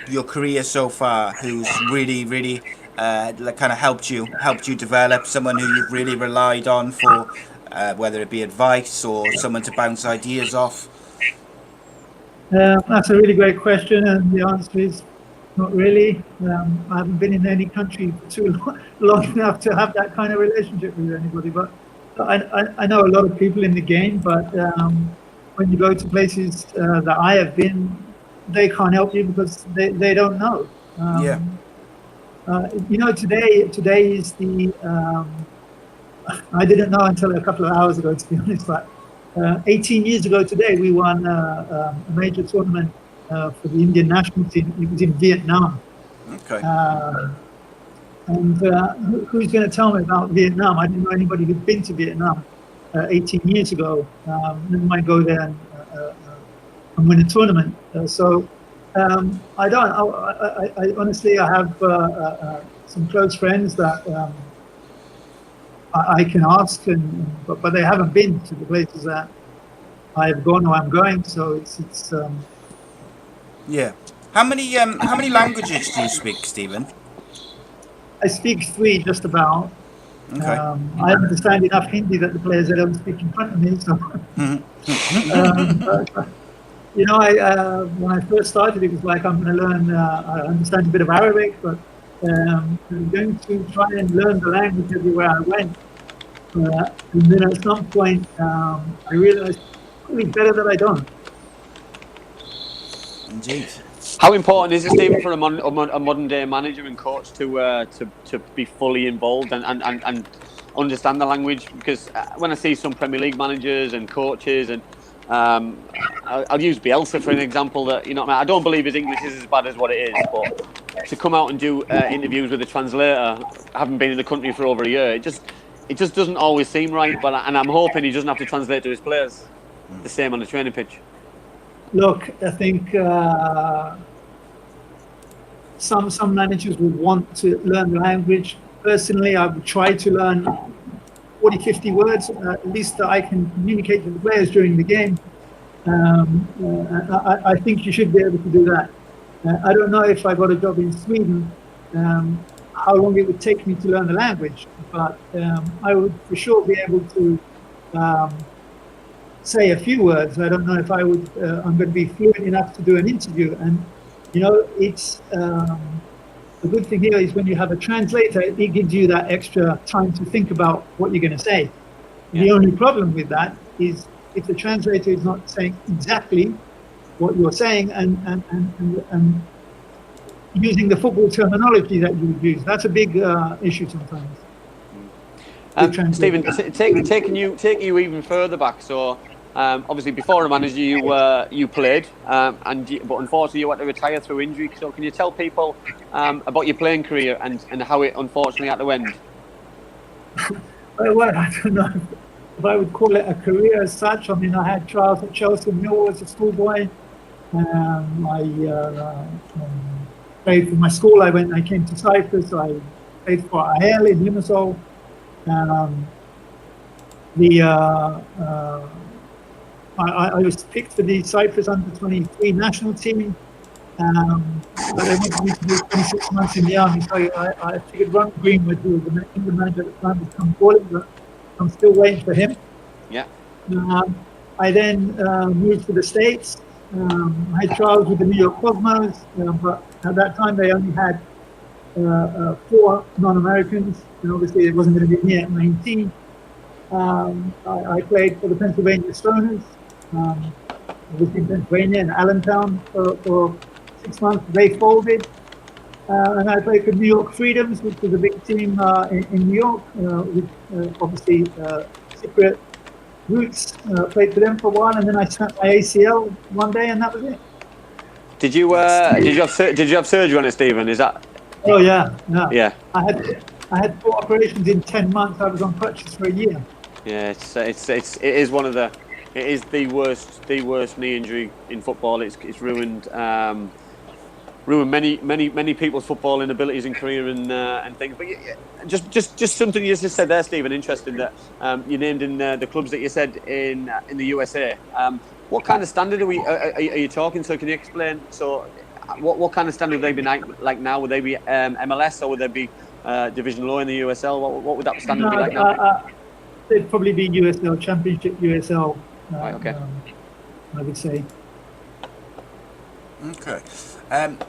[SPEAKER 2] your career so far who's really, really kind of helped you develop, someone who you've really relied on for whether it be advice or someone to bounce ideas off?
[SPEAKER 5] That's a really great question, and the answer is not really. I haven't been in any country for too long enough to have that kind of relationship with anybody, but I know a lot of people in the game, but when you go to places that I have been, they can't help you because they don't know. Today is the I didn't know until a couple of hours ago, to be honest, but 18 years ago today we won a major tournament for the Indian national team. It was in Vietnam. Okay. And who's going to tell me about Vietnam? I didn't know anybody who'd been to Vietnam 18 years ago. Never mind go there and win a tournament. I don't. I honestly, I have some close friends that I can ask, but they haven't been to the places that I have gone or I'm going. So it's.
[SPEAKER 2] Yeah. How many languages do you speak, Stephen?
[SPEAKER 5] I speak 3 just about. Okay. I understand enough Hindi that the players they don't speak in front of me. So, when I first started, it was like I'm going to learn. I understand a bit of Arabic, but I'm going to try and learn the language everywhere I went. And then at some point, I realized it's probably better that I don't.
[SPEAKER 2] Indeed.
[SPEAKER 4] How important is it, Stephen, for a modern day manager and coach to be fully involved and understand the language? Because when I see some Premier League managers and coaches, and I'll use Bielsa for an example, that I don't believe his English is as bad as what it is, but to come out and do interviews with a translator, having been in the country for over a year, it just doesn't always seem right. And I'm hoping he doesn't have to translate to his players the same on the training pitch. Look,
[SPEAKER 5] I think some managers would want to learn the language. Personally, I would try to learn 40, 50 words, at least that I can communicate to the players during the game. I think you should be able to do that. I don't know if I got a job in Sweden, how long it would take me to learn the language, but I would for sure be able to say a few words. I don't know if I would. I'm going to be fluent enough to do an interview. And it's the good thing here is when you have a translator, it gives you that extra time to think about what you're going to say. Yeah. The only problem with that is if the translator is not saying exactly what you're saying and using the football terminology that you would use. That's a big issue sometimes.
[SPEAKER 4] Stephen, taking you even further back, so Obviously, before a manager, you played, but unfortunately, you had to retire through injury. So, can you tell people about your playing career and how it unfortunately had to end?
[SPEAKER 5] Well, I don't know if I would call it a career as such. I mean, I had trials at Chelsea and Millwall as a schoolboy. I played for my school. I came to Cyprus. I played for AEL in Limassol. I was picked for the Cyprus under-23 national team. But they wanted me to do 26 months in the army, so I figured Ron Greenwood, who was the England manager at the time, would come calling, but I'm still waiting for him.
[SPEAKER 4] Yeah.
[SPEAKER 5] I then moved to the States. I had trials with the New York Cosmos, but at that time they only had 4 non-Americans, and obviously it wasn't going to be me at 19. I played for the Pennsylvania Stoners. I was in Pennsylvania and Allentown for 6 months. They folded. And I played for New York Freedoms, which was a big team in New York, with obviously Cypriot roots. Played for them for a while, and then I snapped my ACL one day, and that was it.
[SPEAKER 4] Did you have surgery on it, Stephen? Is that?
[SPEAKER 5] Oh yeah.
[SPEAKER 4] Yeah.
[SPEAKER 5] I had 4 operations in 10 months. I was on crutches for a year.
[SPEAKER 4] Yeah, it is one of the. It is the worst knee injury in football. It's ruined many people's footballing abilities and career and things. But just something you just said there, Stephen. Interesting that you named in the clubs that you said in the USA. What kind of standard are you talking? So can you explain? So what kind of standard would they be like now? Would they be MLS or would they be Division Low in the USL? What would that standard be like now?
[SPEAKER 5] They'd probably be USL Championship USL.
[SPEAKER 4] Right, okay.
[SPEAKER 5] I would say.
[SPEAKER 2] Okay.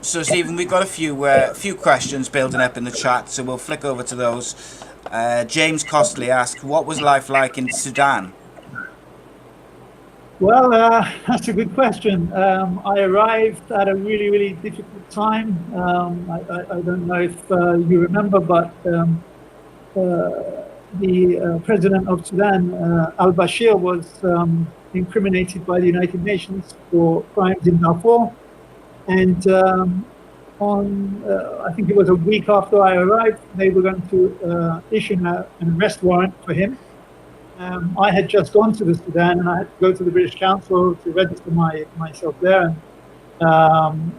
[SPEAKER 2] So Stephen, we've got a few questions building up in the chat, so we'll flick over to those. James Costley asked, "What was life like in Sudan?"
[SPEAKER 5] Well, that's a good question. I arrived at a really, really difficult time. I don't know if you remember, but the president of Sudan, al-Bashir, was incriminated by the United Nations for crimes in Darfur. And I think it was a week after I arrived, they were going to issue an arrest warrant for him. I had just gone to the Sudan and I had to go to the British Council to register myself there. And,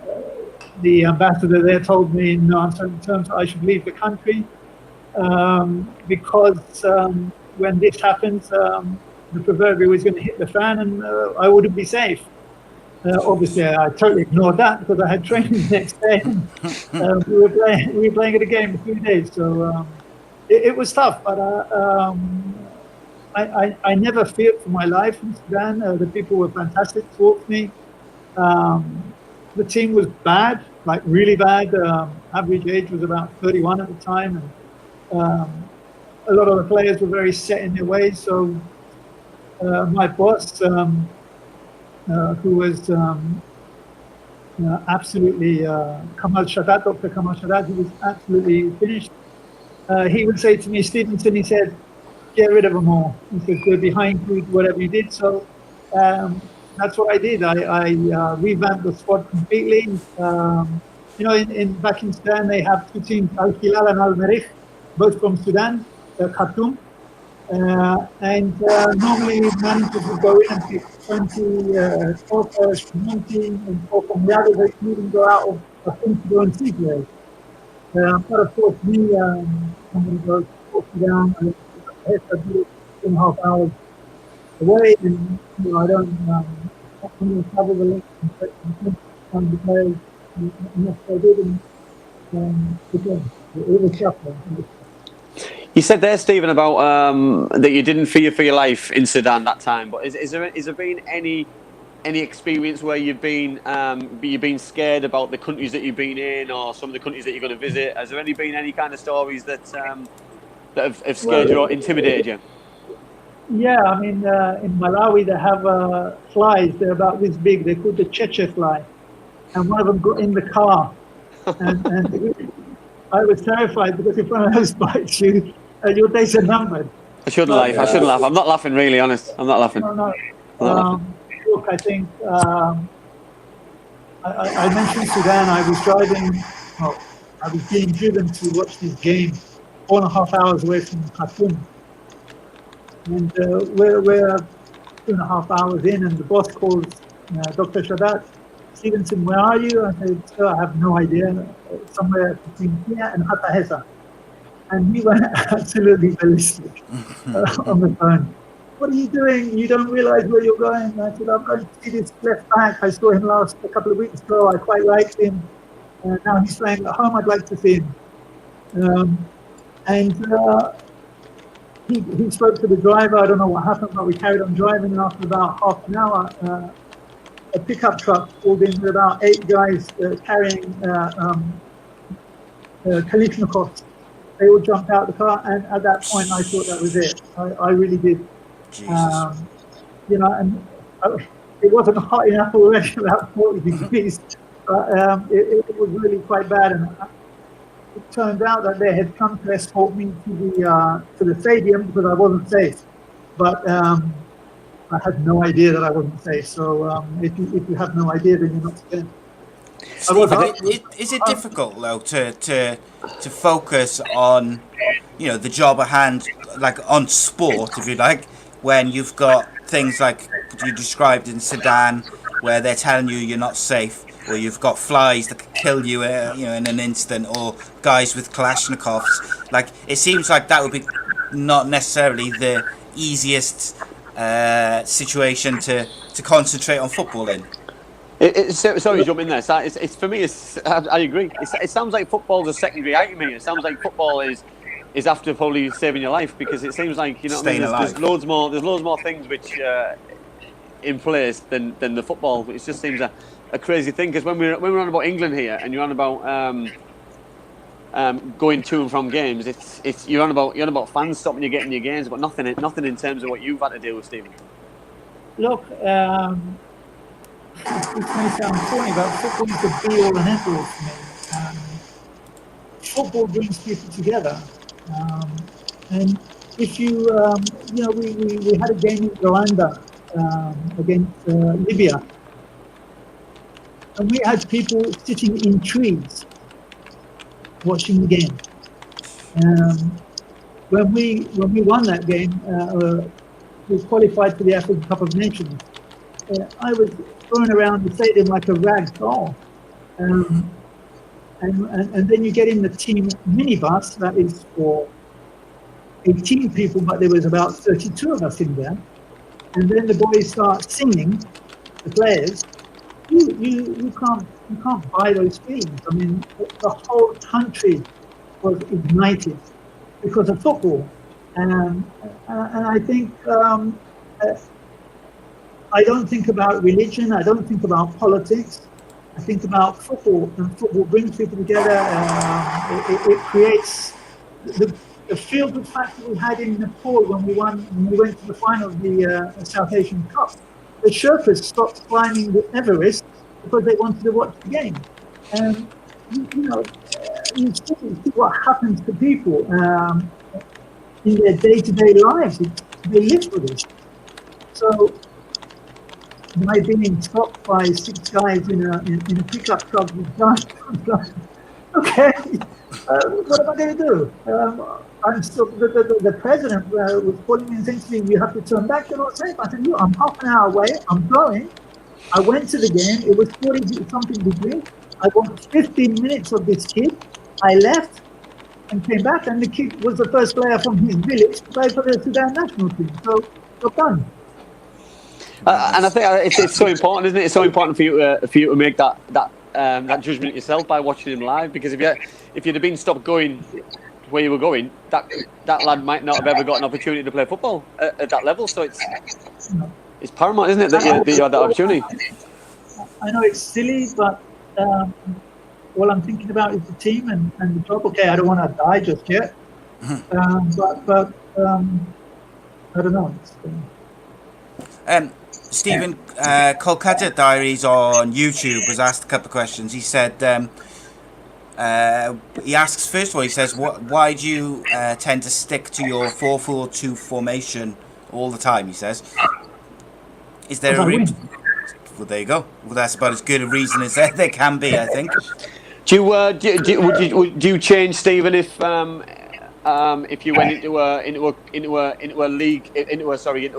[SPEAKER 5] the ambassador there told me in no uncertain terms I should leave the country. Because when this happens, the proverbial is going to hit the fan and I wouldn't be safe. Obviously, I totally ignored that because I had training the next day. We were playing at a game for 3 days, so it was tough. But I never feared for my life in Sudan. The people were fantastic towards me. The team was bad, like really bad. Average age was about 31 at the time. And, a lot of the players were very set in their ways. So my boss, who was absolutely Kamal Shadat, Dr. Kamal Shadat, who was absolutely finished. He would say to me, Stevenson, he said, get rid of them all. He said, we're behind you, whatever you did. So that's what I did. I revamped the squad completely. Back in Sudan, they have 2 teams, Al Hilal and Al Merrikh, both from Sudan, Khartoum. Normally managers would go in and pick 20 players from one team and 4 from the other. They can even go out of a team to go and see players. But of course, me, I'm going to go down and I have to do 2.5 hours away, and I don't travel the length and find the players unless I did, and it was tough.
[SPEAKER 4] You said there, Stephen, about that you didn't fear for your life in Sudan that time. But is there been any experience where you've been scared about the countries that you've been in, or some of the countries that you're going to visit? Has there been any kind of stories that have scared you or intimidated you?
[SPEAKER 5] Yeah, I mean, in Malawi they have flies. They're about this big. They're called the Cheche fly, and one of them got in the car, and I was terrified because if one of those bites you, your days are numbered.
[SPEAKER 4] I shouldn't laugh. I'm not laughing, really, honest. I'm not laughing.
[SPEAKER 5] No. Look, I think I mentioned Sudan. I was being driven to watch this game 4.5 hours away from Khartoum. And we're 2.5 hours in, and the boss calls Dr. Shadat. Stevenson, where are you? I said, sir, I have no idea. Somewhere between here and Hatta Hessa. And he went absolutely ballistic on the phone. What are you doing? You don't realize where you're going. I said, I'm going to see this left back. I saw him a couple of weeks ago. I quite liked him. Now he's playing at home. I'd like to see him. He spoke to the driver. I don't know what happened, but we carried on driving. And after about half an hour, a pickup truck pulled in with about 8 guys carrying Kalashnikovs. They all jumped out of the car, and at that point, I thought that was it. I really did. And it wasn't hot enough already, about 40 degrees, but it was really quite bad. And it turned out that they had come to escort me to the stadium because I wasn't safe. But I had no idea that I wasn't safe. So if you have no idea, then you're not scared.
[SPEAKER 2] Stephen, is it difficult though to focus on the job at hand, like on sport, if you like, when you've got things like you described in Sudan, where they're telling you you're not safe, or you've got flies that could kill you, in an instant, or guys with Kalashnikovs? Like, it seems like that would be not necessarily the easiest situation to concentrate on football in.
[SPEAKER 4] Sorry to jump in there. It's for me. I agree. It sounds like football's a secondary item here. It sounds like football is after probably saving your life, because it seems like there's loads more things which in place than the football. It just seems a crazy thing, because when we're on about England here and you're on about going to and from games, you're on about fans stopping you getting your games, but nothing in terms of what you've had to deal with, Stephen.
[SPEAKER 5] Look. It may sound funny, but football is the be-all and end-all for me. Football brings people together. And if you, we had a game in Rwanda against Libya. And we had people sitting in trees watching the game. When we won that game, we qualified for the African Cup of Nations. I was thrown around the stadium like a rag doll. And then you get in the team minibus that is for 18 people, but there was about 32 of us in there. And then the boys start singing, the players. You can't buy those feelings. I mean, the whole country was ignited because of football. And I think I don't think about religion. I don't think about politics. I think about football, and football brings people together. It creates the feel-good factor we had in Nepal when we went to the final of the South Asian Cup. The Sherpas stopped climbing the Everest because they wanted to watch the game. And you see what happens to people in their day-to-day lives. They live for this. So, by being stopped by 6 guys in a pickup truck with guns, okay, what am I going to do? I'm still, the president was calling me and saying to me, you have to turn back, you're not safe. I said, I'm half an hour away, I'm going. I went to the game, it was 40-something degrees. I watched 15 minutes of this kid. I left and came back, and the kid was the first player from his village to play for the Sudan national team. So, done.
[SPEAKER 4] And I think it's so important, isn't it? It's so important for you to make that judgment yourself by watching him live. Because if you'd have been stopped going where you were going, that lad might not have ever got an opportunity to play football at that level. So it's paramount, isn't it, that you had that opportunity?
[SPEAKER 5] I know it's silly, but all I'm thinking about is the team and the job. Okay, I don't want to die just yet, but I don't know.
[SPEAKER 2] Stephen, Kolkata Diaries on YouTube was asked a couple of questions. He said, he asks, first of all, he says, why do you tend to stick to your 4-4-2 formation all the time, he says. Is there a reason? Well, there you go. Well, that's about as good a reason as there can be, I think.
[SPEAKER 4] Do you change, Stephen, if you went into a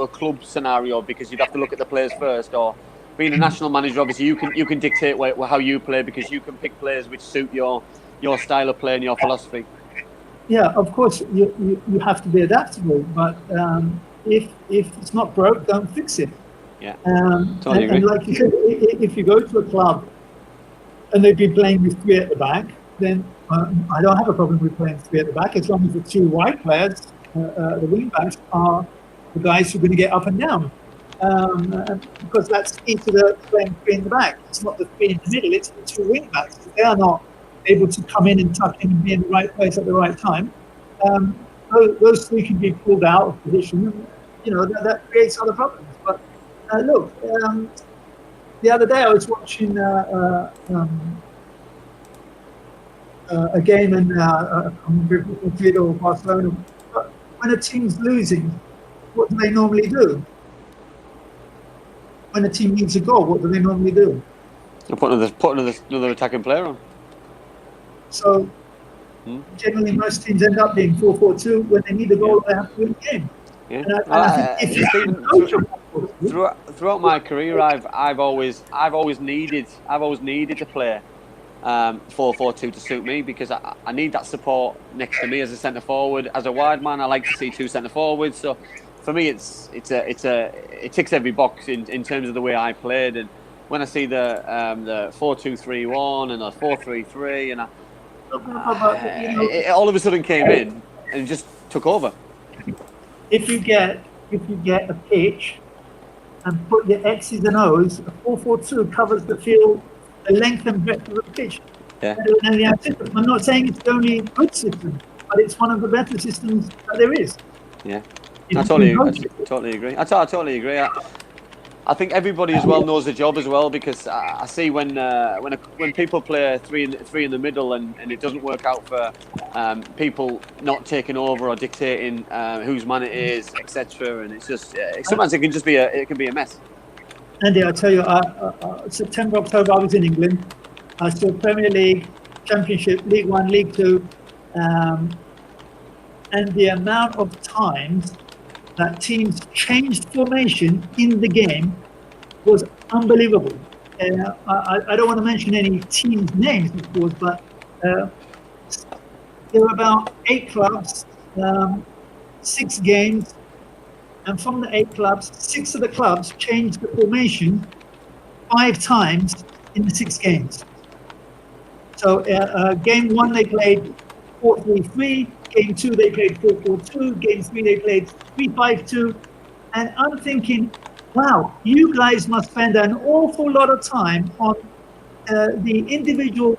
[SPEAKER 4] club scenario, because you'd have to look at the players first, or being a national manager, obviously you can dictate how you play, because you can pick players which suit your style of play and your philosophy.
[SPEAKER 5] Yeah, of course you have to be adaptable, but if it's not broke, don't fix it.
[SPEAKER 4] Yeah,
[SPEAKER 5] totally agree. And like you said, if you go to a club and they've been playing with 3 at the back, then I don't have a problem with playing 3 at the back, as long as the 2 wide players, the wing backs, are the guys who are going to get up and down. Because that's key to the playing 3 in the back. It's not the 3 in the middle, it's the 2 wing backs. If they are not able to come in and tuck in and be in the right place at the right time, those 3 can be pulled out of position, and that creates other problems. But look, the other day I was watching a game in Madrid or Barcelona. But when a team's losing, what do they normally do? When a team needs a goal, what do they normally do?
[SPEAKER 4] Put another attacking player on.
[SPEAKER 5] So generally, most teams end up being 4-4-2. When they need a goal, they have to win the game.
[SPEAKER 4] Yeah.
[SPEAKER 5] And I think if
[SPEAKER 4] throughout my career, I've always needed to play 4-4-2 to suit me, because I need that support next to me as a centre forward. As a wide man, I like to see 2 centre forwards. So for me, it ticks every box in terms of the way I played. And when I see the 4-2-3-1 and the 4-3-3, and it all of a sudden came in and just took over.
[SPEAKER 5] If you get a pitch and put your X's and O's, a 4-4-2 covers the field, the length and breadth of the pitch.
[SPEAKER 4] Yeah.
[SPEAKER 5] I'm not saying it's the only good system, but it's one of the better systems that there is.
[SPEAKER 4] Yeah, I totally agree. I totally agree. I think everybody as well knows the job as well, because I see when people play three in the middle and it doesn't work out for people not taking over or dictating whose man it is, etc. And it's just sometimes it can be a mess.
[SPEAKER 5] Andy, I'll tell you, September, October, I was in England. I saw Premier League, Championship, League One, League Two, and the amount of times that teams changed formation in the game was unbelievable. I don't want to mention any teams' names, of course, but there were about 8 clubs, 6 games, and from the 8 clubs, 6 of the clubs changed the formation 5 times in the 6 games. So game 1 they played 4-3-3, game 2 they played 4-4-2, game 3 they played 3-5-2, and I'm thinking, wow, you guys must spend an awful lot of time on the individual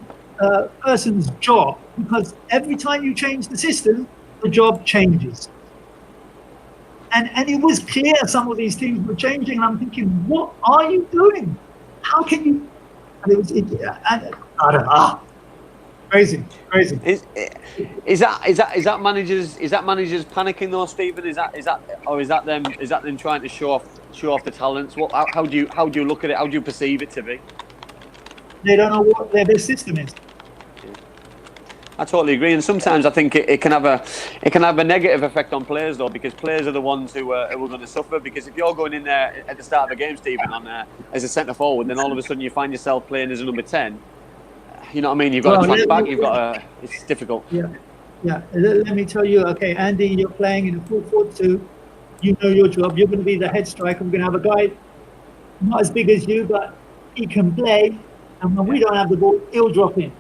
[SPEAKER 5] person's job, because every time you change the system, the job changes. And it was clear some of these things were changing, and I'm thinking, what are you doing? How can you? And I don't know. Crazy.
[SPEAKER 4] Is that managers panicking though, Stephen? Is that them trying to show off the talents? How do you look at it? How do you perceive it to be?
[SPEAKER 5] They don't know what their system is.
[SPEAKER 4] I totally agree, and sometimes I think it can have a negative effect on players though, because players are the ones who are going to suffer. Because if you're going in there at the start of a game, Stephen, as a centre forward, then all of a sudden you find yourself playing as a number 10. You know what I mean? You've got to track back. It's difficult.
[SPEAKER 5] Yeah. Let me tell you. Okay, Andy, you're playing in a 4-4-2. You know your job. You're going to be the head striker. We're going to have a guy not as big as you, but he can play. And when we don't have the ball, he'll drop in.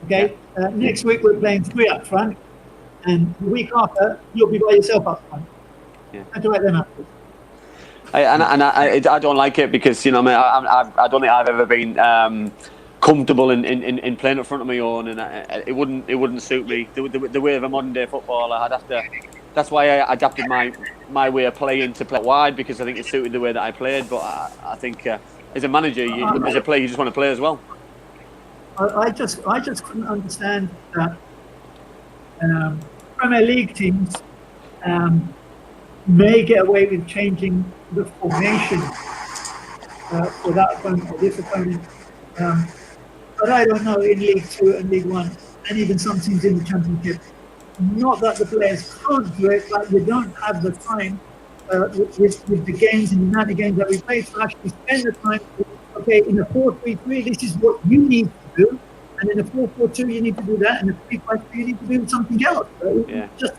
[SPEAKER 5] Okay. Next week we're playing 3 up front, and the week after you'll be by yourself up front.
[SPEAKER 4] Yeah.
[SPEAKER 5] How do I them up?
[SPEAKER 4] I don't like it, because I don't think I've ever been comfortable in playing in front of my own, and it wouldn't suit me. The way of a modern day footballer, I'd have to. That's why I adapted my way of playing to play wide, because I think it suited the way that I played. But I think as a manager, as a player, you just want to play as well.
[SPEAKER 5] I just couldn't understand that Premier League teams may get away with changing the formation for that opponent or this opponent. But I don't know in League Two and League One, and even some teams in the Championship. Not that the players can't do it, but you don't have the time with the games and the amount of games that we play to actually spend the time. Okay, in a 4-3-3, this is what you need to do, and in a 4-4-2, you need to do that, and in a 3-5-2, you need to do something else. Just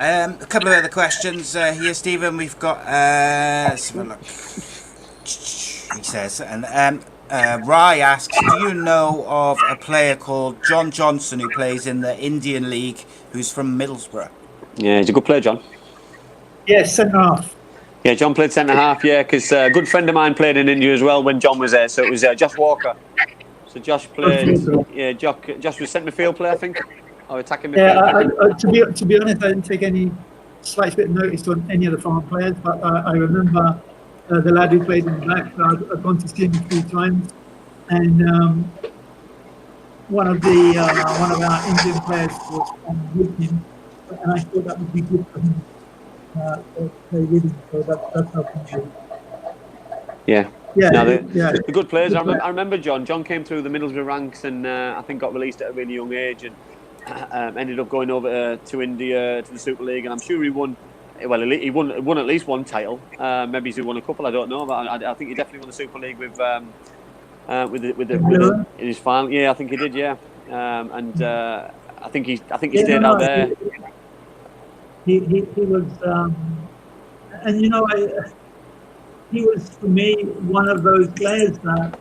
[SPEAKER 2] a couple of other questions here, Stephen. We've got let's have a look. He says, and Rye asks, do you know of a player called John Johnson who plays in the Indian League, who's from Middlesbrough?
[SPEAKER 4] Yeah, he's a good player, John.
[SPEAKER 5] yes, centre half.
[SPEAKER 4] Yeah, John played centre half. Yeah, because a good friend of mine played in India as well when John was there. So it was Josh Walker. So Josh played. Yeah, Josh was centre midfield player, I think, or attacking midfield.
[SPEAKER 5] Yeah, to be honest, I didn't take any slight bit of notice on any of the foreign players, but I remember the lad who played in the back. I've gone to see him a few times, and one of our Indian players was with him, and I thought that would be good for him to play with him. So that's how come.
[SPEAKER 4] Yeah.
[SPEAKER 5] Yeah,
[SPEAKER 4] No,
[SPEAKER 5] yeah.
[SPEAKER 4] the good players. I remember John. John came through the Middlesbrough ranks and I think got released at a really young age and ended up going over to India to the Super League, and I'm sure he won. Well, he won at least one title. Maybe he won a couple. I don't know, but I think he definitely won the Super League with in his final. Yeah, I think he did. Yeah, and I think he stayed out there.
[SPEAKER 5] He was, and you know, he was for me one of those players that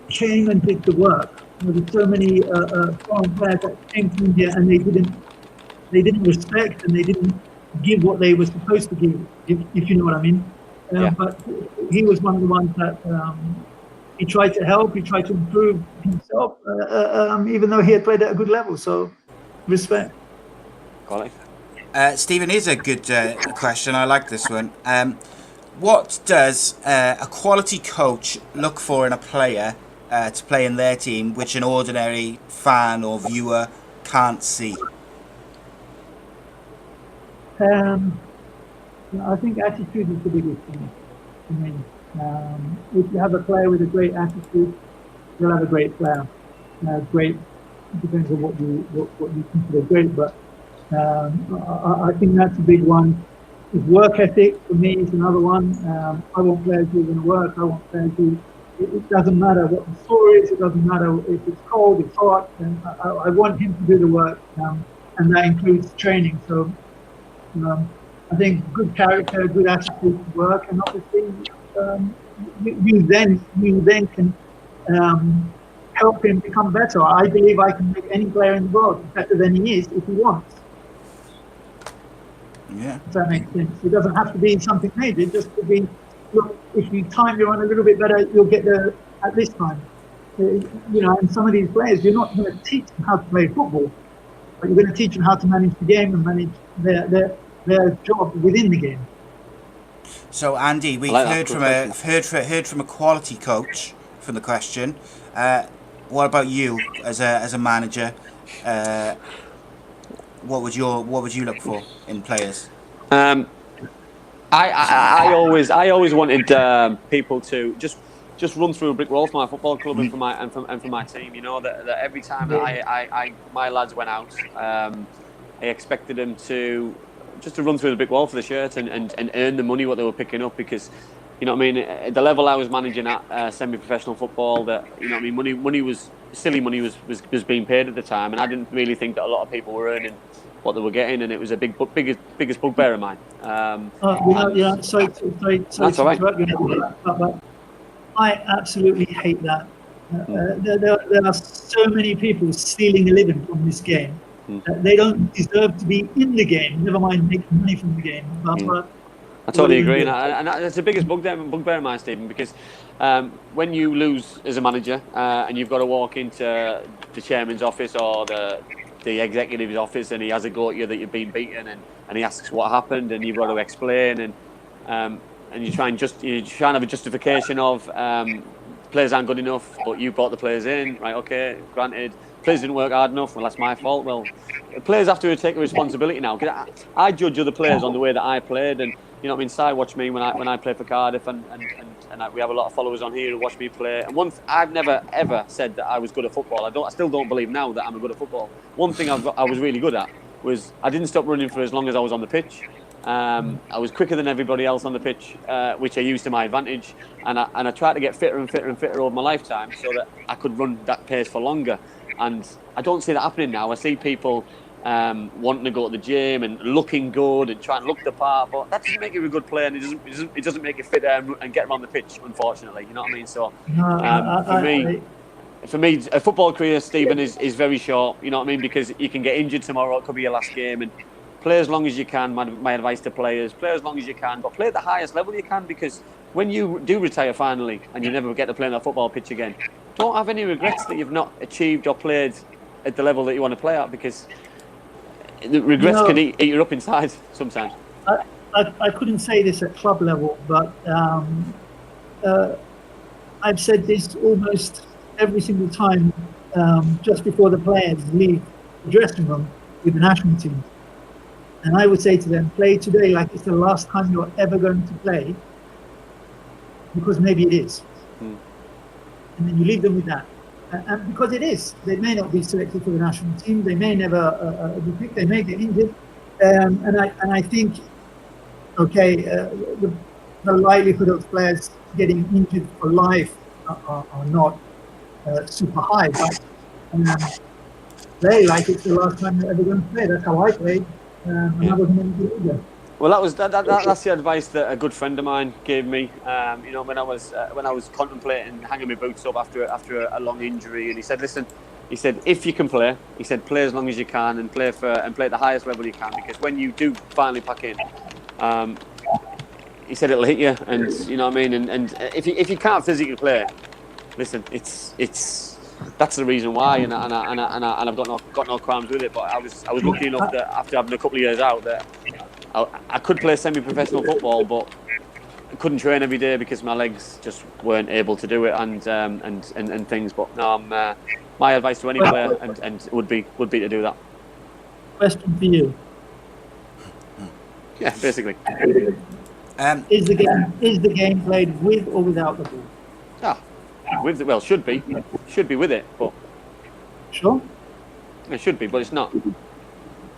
[SPEAKER 5] came and did the work. There were so many foreign players that came to India and they didn't respect and they didn't give what they were supposed to give, if you know what I mean.
[SPEAKER 4] Yeah.
[SPEAKER 5] But he was one of the ones that he tried to help, he tried to improve himself, even though he had played at a good level. So, respect.
[SPEAKER 4] Got it.
[SPEAKER 2] Stephen, here's a good question. I like this one. What does a quality coach look for in a player to play in their team, which an ordinary fan or viewer can't see?
[SPEAKER 5] I think attitude is the biggest thing for me. If you have a player with a great attitude, you'll have a great player. Great depends on what you consider great, but I think that's a big one. Work ethic for me is another one. I want players who are going to work. I want players who, it doesn't matter what the score is, it doesn't matter if it's cold, it's hot, and I want him to do the work, and that includes training. So I think good character, good attitude to work, and obviously you then can help him become better. I believe I can make any player in the world better than he is if he wants.
[SPEAKER 2] Yeah.
[SPEAKER 5] If that makes sense. It doesn't have to be something major. It just could be, look, if you time your run a little bit better, you'll get there at this time. And some of these players, you're not going to teach them how to play football, but you're going to teach them how to manage the game and manage their job within the game.
[SPEAKER 2] So Andy, we've heard from a quality coach from the question. What about you as a manager? What would you look for in players?
[SPEAKER 4] I always wanted people to just run through a brick wall for my football club and for my team. You know that every time that my lads went out, I expected them to run through the brick wall for the shirt and earn the money what they were picking up, because you know what I mean, at the level I was managing at semi-professional football, that you know what I mean, money was being paid at the time, and I didn't really think that a lot of people were earning what they were getting, and it was a biggest bugbear of mine.
[SPEAKER 5] Sorry.
[SPEAKER 4] That's all right.
[SPEAKER 5] But I absolutely hate that. There are so many people stealing a living from this game. They don't deserve to be in the game, never mind making money from the game.
[SPEAKER 4] I totally agree, and that's the biggest bugbear of mine, Stephen, because when you lose as a manager and you've got to walk into the chairman's office or the executive's office, and he has a go at you that you've been beaten, and he asks what happened, and you've got to explain, and you try and have a justification of players aren't good enough, but you brought the players in, right? Okay, granted, players didn't work hard enough. Well, that's my fault. Well, players have to take responsibility now. 'Cause I judge other players on the way that I played, and You know what I mean? Si watched me when I play for Cardiff, and we have a lot of followers on here who watch me play. And I've never ever said that I was good at football. I still don't believe now that I'm good at football. One thing I was really good at was I didn't stop running for as long as I was on the pitch. I was quicker than everybody else on the pitch, which I used to my advantage, and I tried to get fitter and fitter and fitter over my lifetime so that I could run that pace for longer. And I don't see that happening now. I see people wanting to go to the gym and looking good and trying to look the part, but that doesn't make you a good player, and it doesn't make you fitter and get on the pitch, unfortunately. You know what I mean? So for me, a football career, Stephen, is very short. You know what I mean? Because you can get injured tomorrow. It could be your last game, and play as long as you can. My advice to players: play as long as you can, but play at the highest level you can. Because when you do retire finally and you never get to play on that football pitch again, don't have any regrets that you've not achieved or played at the level that you want to play at, because the regrets can eat you up inside sometimes.
[SPEAKER 5] I couldn't say this at club level, but I've said this almost every single time just before the players leave the dressing room with the national team. And I would say to them, play today like it's the last time you're ever going to play, because maybe it is. And then you leave them with that. And because it is, they may not be selected for the national team, they may never be picked, they may get injured. And I think, the likelihood of players getting injured for life are not super high, but play like it's the last time they're ever going to play. That's how I played. And I wasn't any good either.
[SPEAKER 4] Well, that's the advice that a good friend of mine gave me. When I was contemplating hanging my boots up after a long injury, and he said, "Listen," he said, "if you can play," he said, "play as long as you can and play at the highest level you can, because when you do finally pack in, he said it'll hit you, and you know what I mean. And if you can't physically play, listen, it's." That's the reason why, and I've got no qualms with it. But I was lucky enough that after having a couple of years out, that I could play semi-professional football, but I couldn't train every day because my legs just weren't able to do it, and things. But no, my advice to any player and would be to do that.
[SPEAKER 5] Question for you.
[SPEAKER 4] Yeah, basically.
[SPEAKER 5] Is the game played with or without the ball?
[SPEAKER 4] Should be with it, but
[SPEAKER 5] sure,
[SPEAKER 4] it should be, but it's not.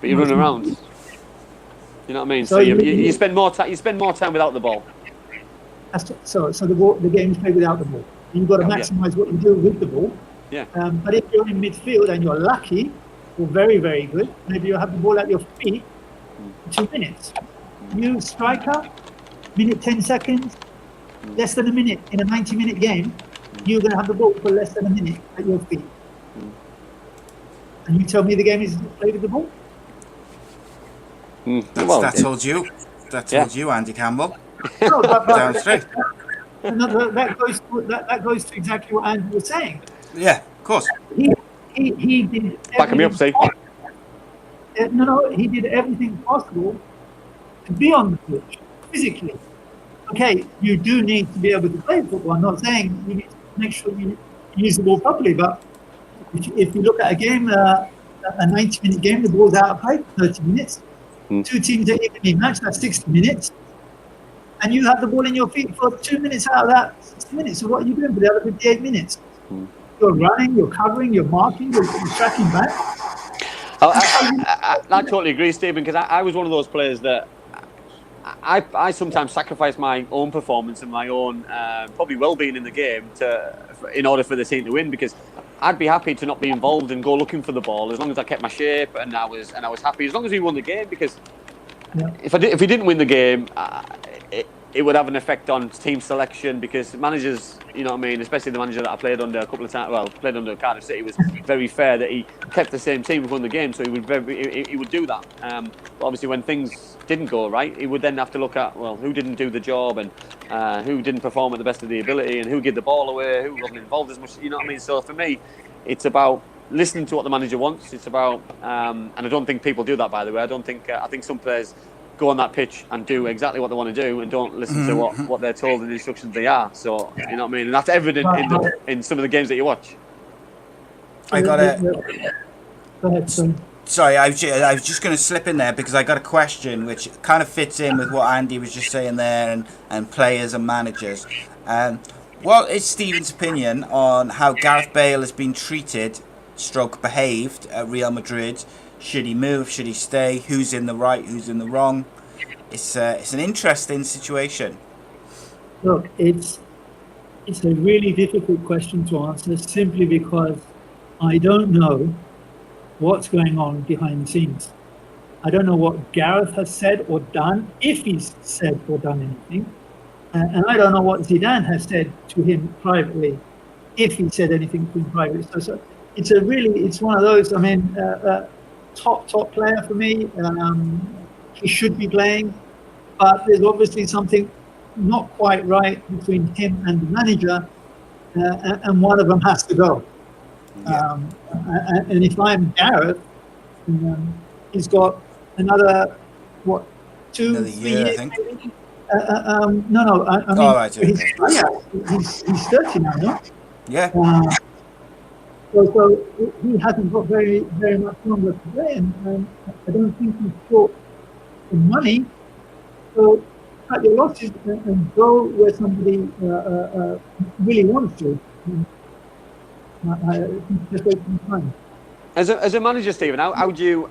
[SPEAKER 4] But you run around. You know what I mean? So you spend more time. You spend more time without the ball.
[SPEAKER 5] So the game is played without the ball. You've got to maximise what you do with the ball.
[SPEAKER 4] Yeah.
[SPEAKER 5] But if you're in midfield and you're lucky, or very, very good, maybe you'll have the ball at your feet for 2 minutes. You striker, minute 10 seconds, less than a minute in a 90-minute game. You're going to have the ball for less than a minute at your feet. And you tell me the game is played with the ball?
[SPEAKER 2] That told you, Andy Campbell.
[SPEAKER 5] No,
[SPEAKER 2] Down straight.
[SPEAKER 5] That goes to exactly what Andy was saying.
[SPEAKER 2] Yeah, of course.
[SPEAKER 5] He did
[SPEAKER 4] Backing me up, Steve.
[SPEAKER 5] He did everything possible to be on the pitch physically. Okay, you do need to be able to play football. I'm not saying you need to make sure you use the ball properly, but if you look at a game, a 90-minute game, the ball's out of play for 30 minutes. Two teams are evenly matched, that's 60 minutes. And you have the ball in your feet for 2 minutes out of that 60 minutes. So what are you doing for the other 58 minutes? You're running, you're covering, you're marking, you're tracking back.
[SPEAKER 4] I totally agree, Stephen, because I was one of those players that I sometimes sacrifice my own performance and my own probably well-being in the game in order for the team to win, because I'd be happy to not be involved and go looking for the ball as long as I kept my shape and I was happy as long as we won the game, because if we didn't win the game, it would have an effect on team selection, because managers, you know what I mean, especially the manager that I played under a couple of times, played under Cardiff City, was very fair that he kept the same team who won the game, so he would do that. But obviously when things didn't go right, he would then have to look at, who didn't do the job, and who didn't perform at the best of the ability, and who gave the ball away, who wasn't involved as much, you know what I mean? So for me, it's about listening to what the manager wants. It's about, and I don't think people do that, by the way. I think some players go on that pitch and do exactly what they want to do and don't listen to what they're told and the instructions they are. So, you know what I mean? And that's evident in some of the games that you watch.
[SPEAKER 2] I got
[SPEAKER 5] Go ahead, son.
[SPEAKER 2] Sorry, I was just going to slip in there because I got a question which kind of fits in with what Andy was just saying there, and players and managers. What is Stephen's opinion on how Gareth Bale has been treated, / behaved at Real Madrid? Should he move? Should he stay? Who's in the right? Who's in the wrong? It's an interesting situation.
[SPEAKER 5] Look, it's a really difficult question to answer simply because I don't know what's going on behind the scenes. I don't know what Gareth has said or done, if he's said or done anything. And I don't know what Zidane has said to him privately, if he said anything to him privately. So it's one of those, I mean, top player for me. He should be playing, but there's obviously something not quite right between him and the manager, and one of them has to go. Yeah. And if I'm Gareth, he's got another 2-3 years. I think. I mean,
[SPEAKER 2] right,
[SPEAKER 5] he's 30 now, no?
[SPEAKER 2] Yeah.
[SPEAKER 5] So he hasn't got very much longer to play, and I don't think he's short in money. So cut your losses and go where somebody really wants to. Just wait some time.
[SPEAKER 4] As a manager, Stephen, how do you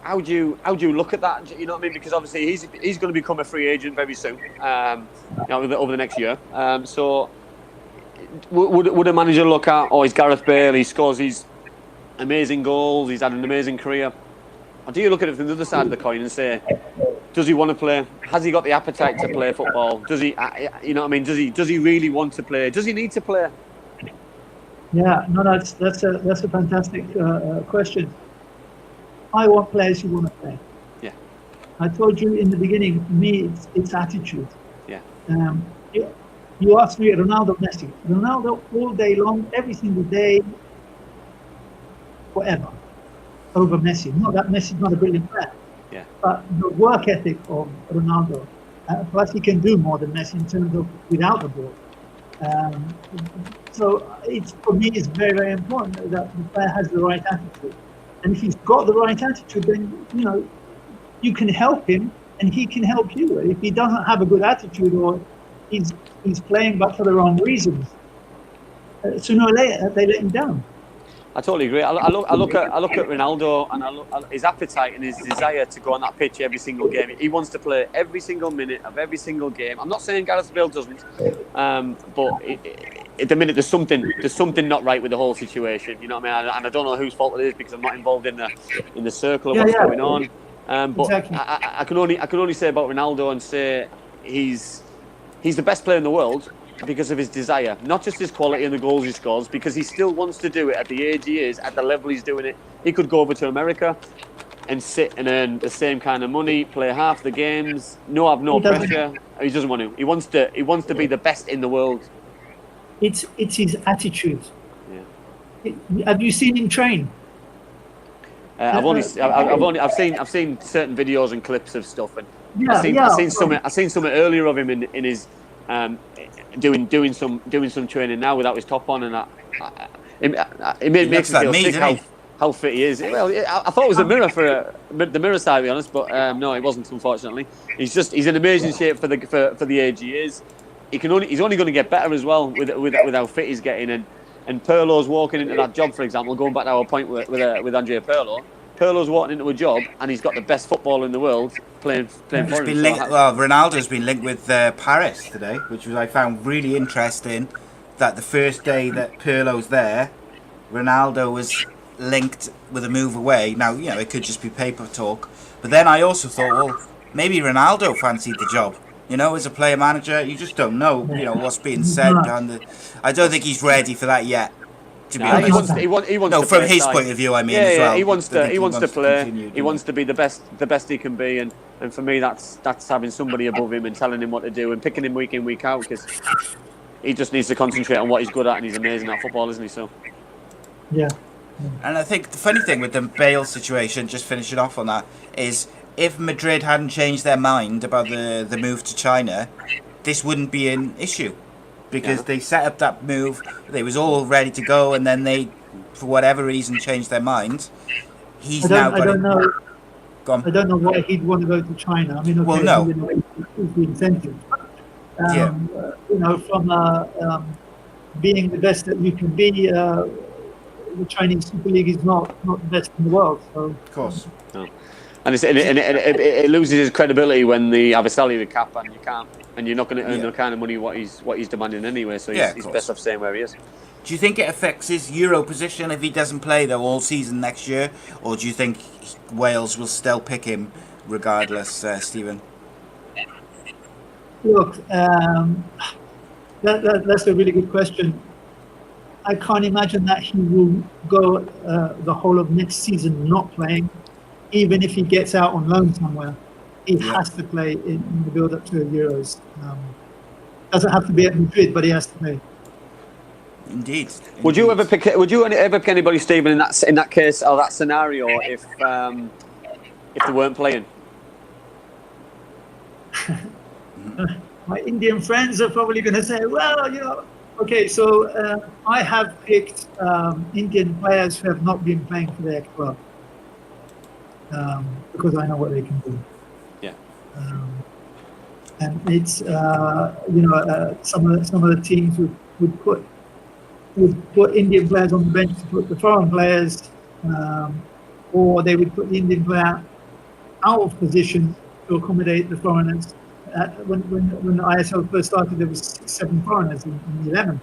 [SPEAKER 4] look at that? You know what I mean? Because obviously he's going to become a free agent very soon, over the next year. So would a manager look at, he's Gareth Bale, he scores these amazing goals, he's had an amazing career? Or do you look at it from the other side of the coin and say, does he want to play? Has he got the appetite to play football? Does he, you know what I mean? Does he really want to play? Does he need to play?
[SPEAKER 5] Yeah, no, that's a fantastic question. I want players who want to play.
[SPEAKER 4] Yeah.
[SPEAKER 5] I told you in the beginning, for me, it's attitude.
[SPEAKER 4] Yeah.
[SPEAKER 5] You asked me Ronaldo, Messi. Ronaldo all day long, every single day, forever, over Messi. Not that Messi's not a brilliant player.
[SPEAKER 4] Yeah.
[SPEAKER 5] But the work ethic of Ronaldo, plus he can do more than Messi in terms of without the ball. So for me, it's very, very important that the player has the right attitude. And if he's got the right attitude, then, you can help him and he can help you. If he doesn't have a good attitude, or he's playing but for the wrong reasons, sooner or later they let him down.
[SPEAKER 4] I totally agree. I look at Ronaldo, and I look at his appetite and his desire to go on that pitch every single game. He wants to play every single minute of every single game. I'm not saying Gareth Bale doesn't, but at the minute there's something not right with the whole situation. You know what I mean? And I don't know whose fault it is because I'm not involved in the circle of what's going on. But exactly. I can only say about Ronaldo and say he's the best player in the world because of his desire, not just his quality and the goals he scores, because he still wants to do it at the age he is, at the level he's doing it. He could go over to America and sit and earn the same kind of money, play half the games, have no pressure. He doesn't want to. He wants to be the best in the world.
[SPEAKER 5] It's his attitude.
[SPEAKER 4] Yeah.
[SPEAKER 5] Have you seen him train?
[SPEAKER 4] I've seen certain videos and clips of stuff, and I've seen something earlier of him in his doing some training now without his top on, and it makes me feel sick how fit he is. Well, I thought it was a mirror for the mirror side, to be honest, but no, it wasn't. Unfortunately, he's in amazing shape for the age he is. He's only going to get better as well with how fit he's getting, and Pirlo's walking into that job, for example. Going back to our point with Andrea Pirlo. Pirlo's walking into a job and he's got the best football in the world playing for him.
[SPEAKER 2] Ronaldo's been linked with Paris today, which I found really interesting. That the first day that Pirlo's there, Ronaldo was linked with a move away. Now, it could just be paper talk. But then I also thought, well, maybe Ronaldo fancied the job. As a player manager, you just don't know, what's being said. I don't think he's ready for that yet. To be honest,
[SPEAKER 4] he wants
[SPEAKER 2] from his point of view, I mean, as well.
[SPEAKER 4] He wants to play. He wants to be the best he can be, and for me, that's having somebody above him and telling him what to do and picking him week in, week out, because he just needs to concentrate on what he's good at, and he's amazing at football, isn't he? So,
[SPEAKER 5] yeah.
[SPEAKER 2] And I think the funny thing with the Bale situation, just finishing off on that, is if Madrid hadn't changed their mind about the move to China, this wouldn't be an issue. Because they set up that move, they was all ready to go, and then they, for whatever reason, changed their mind.
[SPEAKER 5] I don't know.
[SPEAKER 2] Go on.
[SPEAKER 5] I don't know why he'd want to go to China. I mean, okay,
[SPEAKER 2] Well, no.
[SPEAKER 5] you know, it's the incentive. You know, from being the best that you can be, the Chinese Super League is not the best in the world. So,
[SPEAKER 2] Of course.
[SPEAKER 4] No. And it loses its credibility when they have a salary cap and you can't, and you're not going to earn the kind of money what he's demanding anyway. So he's best off staying where he is.
[SPEAKER 2] Do you think it affects his Euro position if he doesn't play though all season next year, or do you think Wales will still pick him regardless, Stephen?
[SPEAKER 5] Look, that's a really good question. I can't imagine that he will go the whole of next season not playing, even if he gets out on loan somewhere. He has to play in the build-up to the Euros. Doesn't have to be at Madrid, but he has to play.
[SPEAKER 2] Indeed.
[SPEAKER 4] Would you ever pick anybody, Stephen, in that case or that scenario if they weren't playing?
[SPEAKER 5] My Indian friends are probably going to say, well, you know, okay, so I have picked Indian players who have not been playing for their club because I know what they can do.
[SPEAKER 4] Yeah.
[SPEAKER 5] And it's some of the teams would put Indian players on the bench to put the foreign players, or they would put the Indian player out of position to accommodate the foreigners. When the ISL first started, there was 6-7 foreigners in the 11,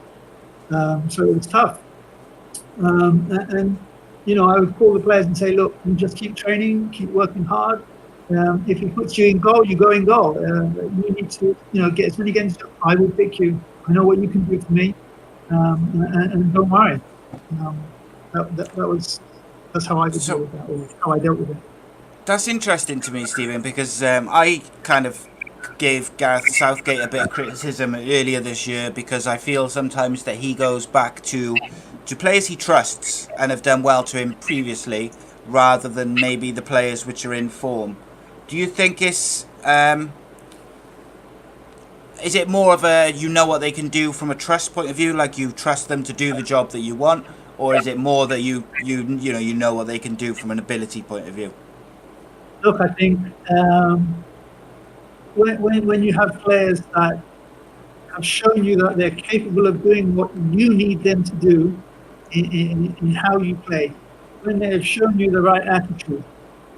[SPEAKER 5] so it was tough. And you know, I would call the players and say, look, you just keep training, keep working hard. If he puts you in goal, you go in goal. You need to, you know, get as many games. I will pick you. I know what you can do for me, and don't worry. That's how I would deal with that, or how I dealt with it.
[SPEAKER 2] That's interesting to me, Stephen, because I kind of gave Gareth Southgate a bit of criticism earlier this year because I feel sometimes that he goes back to players he trusts and have done well to him previously, rather than maybe the players which are in form. Do you think is it more of a you know what they can do from a trust point of view, like you trust them to do the job that you want, or is it more that you know what they can do from an ability point of view?
[SPEAKER 5] Look, I think when you have players that have shown you that they're capable of doing what you need them to do in how you play, when they have shown you the right attitude,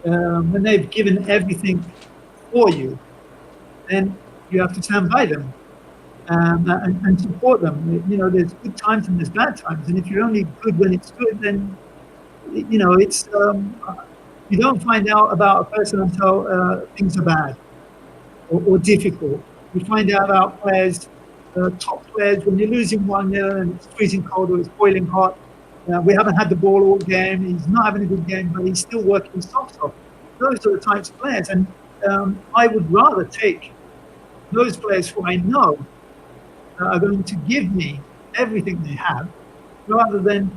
[SPEAKER 5] when they've given everything for you, then you have to stand by them and support them. You know, there's good times and there's bad times, and if you're only good when it's good, then you know it's you don't find out about a person until things are bad or difficult. You find out about players, top players, when you're losing 1-0 and it's freezing cold or it's boiling hot. We haven't had the ball all game. He's not having a good game, but he's still working his socks off. Those are the types of players, and I would rather take those players who I know are going to give me everything they have, rather than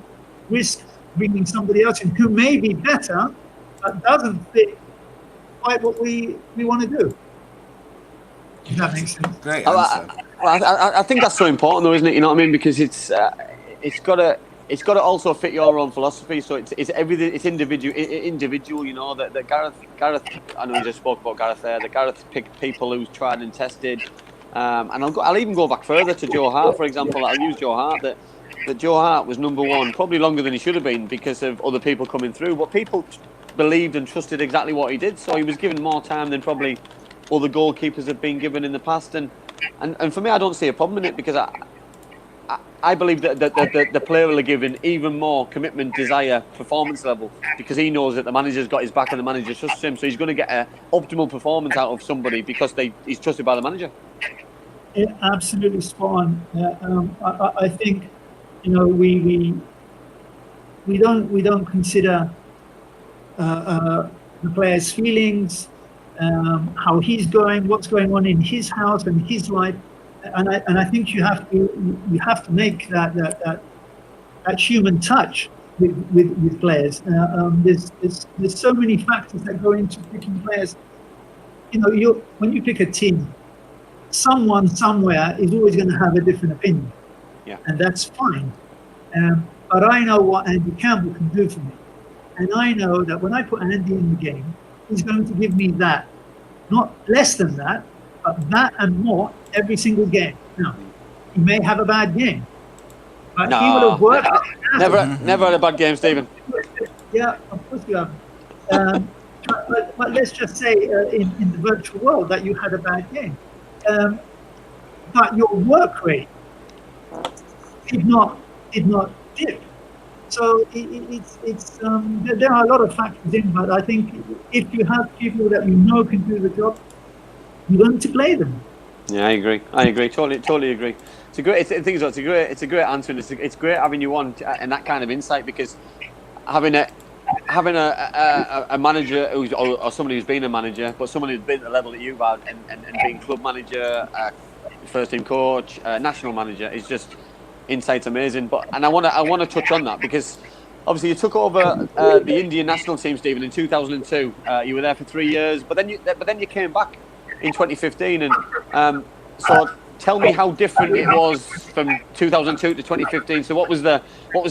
[SPEAKER 5] risk bringing somebody else in who may be better, but doesn't fit quite what we want to do. If that makes sense.
[SPEAKER 2] Great answer.
[SPEAKER 4] I think that's so important, though, isn't it? You know what I mean? Because it's got to also fit your own philosophy. So it's everything. It's individual. You know that Gareth. I know you just spoke about Gareth there. That Gareth picked people who's tried and tested. And I'll even go back further to Joe Hart, for example. I'll use Joe Hart. That Joe Hart was number one, probably longer than he should have been because of other people coming through. But people believed and trusted exactly what he did. So he was given more time than probably other goalkeepers have been given in the past. And for me, I don't see a problem in it because I believe that the player will be given even more commitment, desire, performance level because he knows that the manager's got his back and the manager trusts him. So he's going to get an optimal performance out of somebody because he's trusted by the manager.
[SPEAKER 5] Yeah, absolutely spot on. I think, you know, we don't consider the player's feelings, how he's going, what's going on in his house and his life. And I think you have to make that human touch with players. There's so many factors that go into picking players. You know, when you pick a team, someone somewhere is always going to have a different opinion, and that's fine. But I know what Andy Campbell can do for me, and I know that when I put Andy in the game, he's going to give me that, not less than that, but that and more every single game. Now, he may have a bad game, but he would have worked.
[SPEAKER 4] Never had a bad game, Stephen.
[SPEAKER 5] Yeah, of course you have. But let's just say in the virtual world that you had a bad game, but your work rate did not dip. So there are a lot of factors in, but I think if you have people that you know can do the job, you're going to play them.
[SPEAKER 4] Yeah, I agree. Totally agree. It's a great answer, and it's great having you on and that kind of insight, because having a manager who's or somebody who's been a manager, but someone who's been at the level that you've had, and being club manager, first team coach, national manager, is just insight's amazing. And I want to touch on that, because obviously you took over the Indian national team, Stephen, in 2002. You were there for 3 years, but then you came back in 2015, and so tell me how different it was from 2002 to 2015. So what was the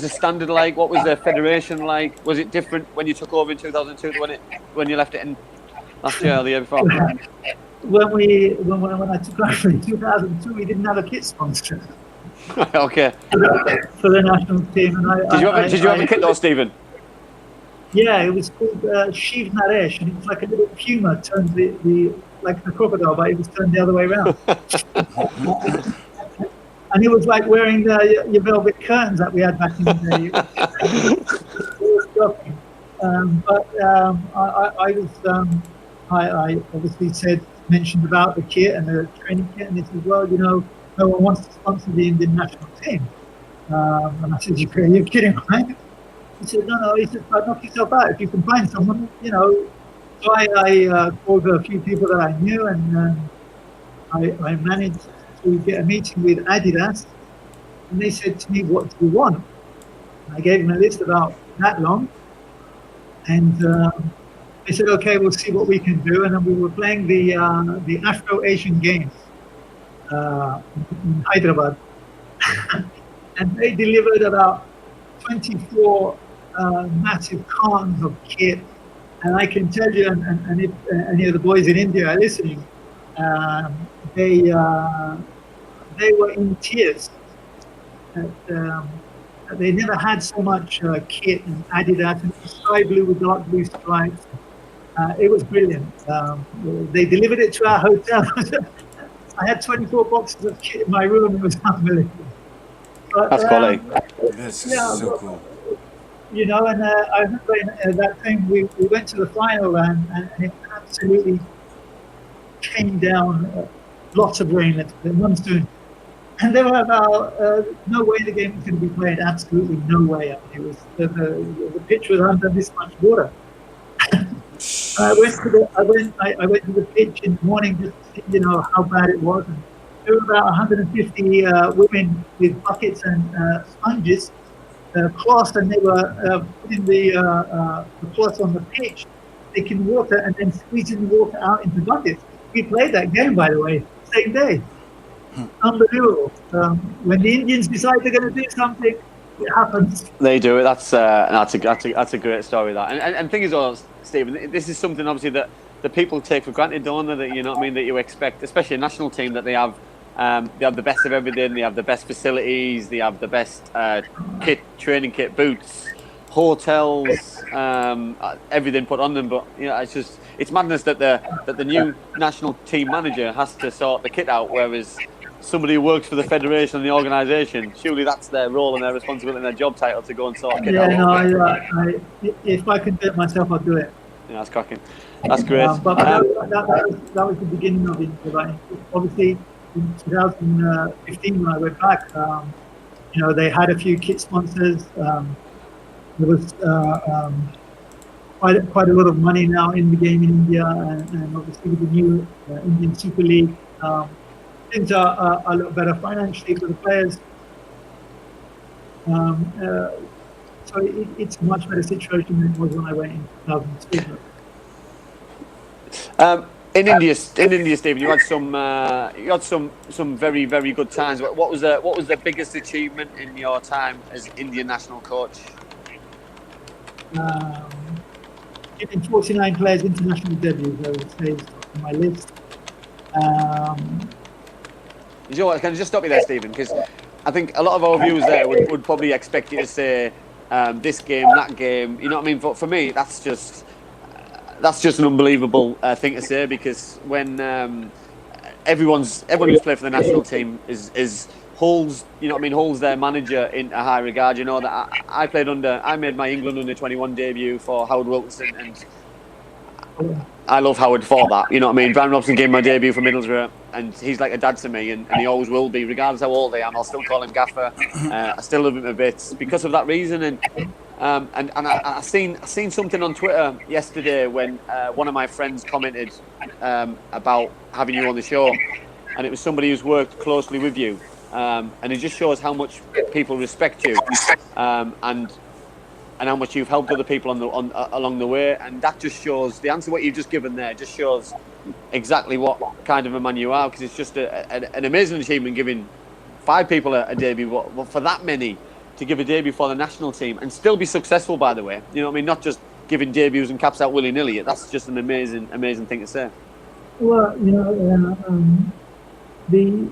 [SPEAKER 4] standard like? What was the federation like? Was it different when you took over in 2002 to when you left it in last year or the year before?
[SPEAKER 5] When I took over in 2002, we didn't have a kit sponsor.
[SPEAKER 4] Okay.
[SPEAKER 5] For the national team, and
[SPEAKER 4] did you have a kit though, Stephen?
[SPEAKER 5] Yeah, it was called Shiv Naresh, and it was like a little puma turned the like the crocodile, but it was turned the other way around. And it was like wearing your velvet curtains that we had back in the day. I obviously mentioned about the kit and the training kit, and they said, well, no one wants to sponsor the Indian national team. And I said, you're kidding, right? He said, no. He said, knock yourself out if you can find someone, So I called a few people that I knew, and I managed to get a meeting with Adidas, and they said to me, what do you want? I gave them a list about that long, and they said, okay, we'll see what we can do. And then we were playing the Afro-Asian Games in Hyderabad, and they delivered about 24 massive cartons of kit. And I can tell you, and if any of the boys in India are listening, they were in tears. They never had so much kit and Adidas, and sky blue with dark blue stripes. It was brilliant. They delivered it to our hotel. I had 24 boxes of kit in my room. It was unbelievable. But,
[SPEAKER 4] that's quality.
[SPEAKER 2] That's so cool.
[SPEAKER 5] And I remember at that time we went to the final, and it absolutely came down lots of rain, the monsoon. And there were about no way the game was going to be played, absolutely no way. It was the pitch was under this much water. I went to the pitch in the morning just to see, how bad it was. And there were about 150 women with buckets and sponges, cloths, and they were putting the cloths on the pitch, taking water and then squeezing the water out into buckets. We played that game, by the way, same day. Unbelievable. When the Indians decide they're going to do something, it happens.
[SPEAKER 4] They do it. That's a great story. That and thing is, Stephen, this is something obviously that the people take for granted, don't they? That that you expect, especially a national team, that they have the best of everything. They have the best facilities. They have the best kit, training kit, boots, hotels, everything put on them. But it's madness that the new national team manager has to sort the kit out, whereas somebody who works for the federation and the organisation, surely that's their role and their responsibility and their job title to go and sort it out.
[SPEAKER 5] If I can do it myself, I'll do it.
[SPEAKER 4] Yeah, that's cracking. That's great.
[SPEAKER 5] But that was the beginning of it. Obviously, in 2015, when I went back, they had a few kit sponsors. There was quite a lot of money now in the game in India, and obviously with the new Indian Super League, things are a lot better financially for the players. So it's a much better situation than it was when I went in 2002.
[SPEAKER 4] In India, Stephen, you had some very, very good times. What was the biggest achievement in your time as Indian national coach?
[SPEAKER 5] giving 49 players international debuts, I would say, is on my list.
[SPEAKER 4] You know what, can I just stop you there, Stephen? Because I think a lot of our viewers there would probably expect you to say this game, that game. You know what I mean? For me, that's just an unbelievable thing to say, because when everyone who's played for the national team is holds, you know what I mean, holds their manager in a high regard. You know that I made my England under-21 debut for Howard Wilkinson, and I love Howard for that. You know what I mean? Brian Robson gave my debut for Middlesbrough, and he's like a dad to me, and he always will be, regardless how old I am. I'll still call him Gaffer. I still love him a bit because of that reason. And I seen something on Twitter yesterday when one of my friends commented about having you on the show, and it was somebody who's worked closely with you, and it just shows how much people respect you, and how much you've helped other people along the way. And that just shows, the answer what you've just given there just shows exactly what kind of a man you are, because it's just an amazing achievement giving 5 people a debut. Well, for that many to give a debut for the national team and still be successful, by the way. You know what I mean? Not just giving debuts and caps out willy-nilly. That's just an amazing thing to say.
[SPEAKER 5] Well, you know, we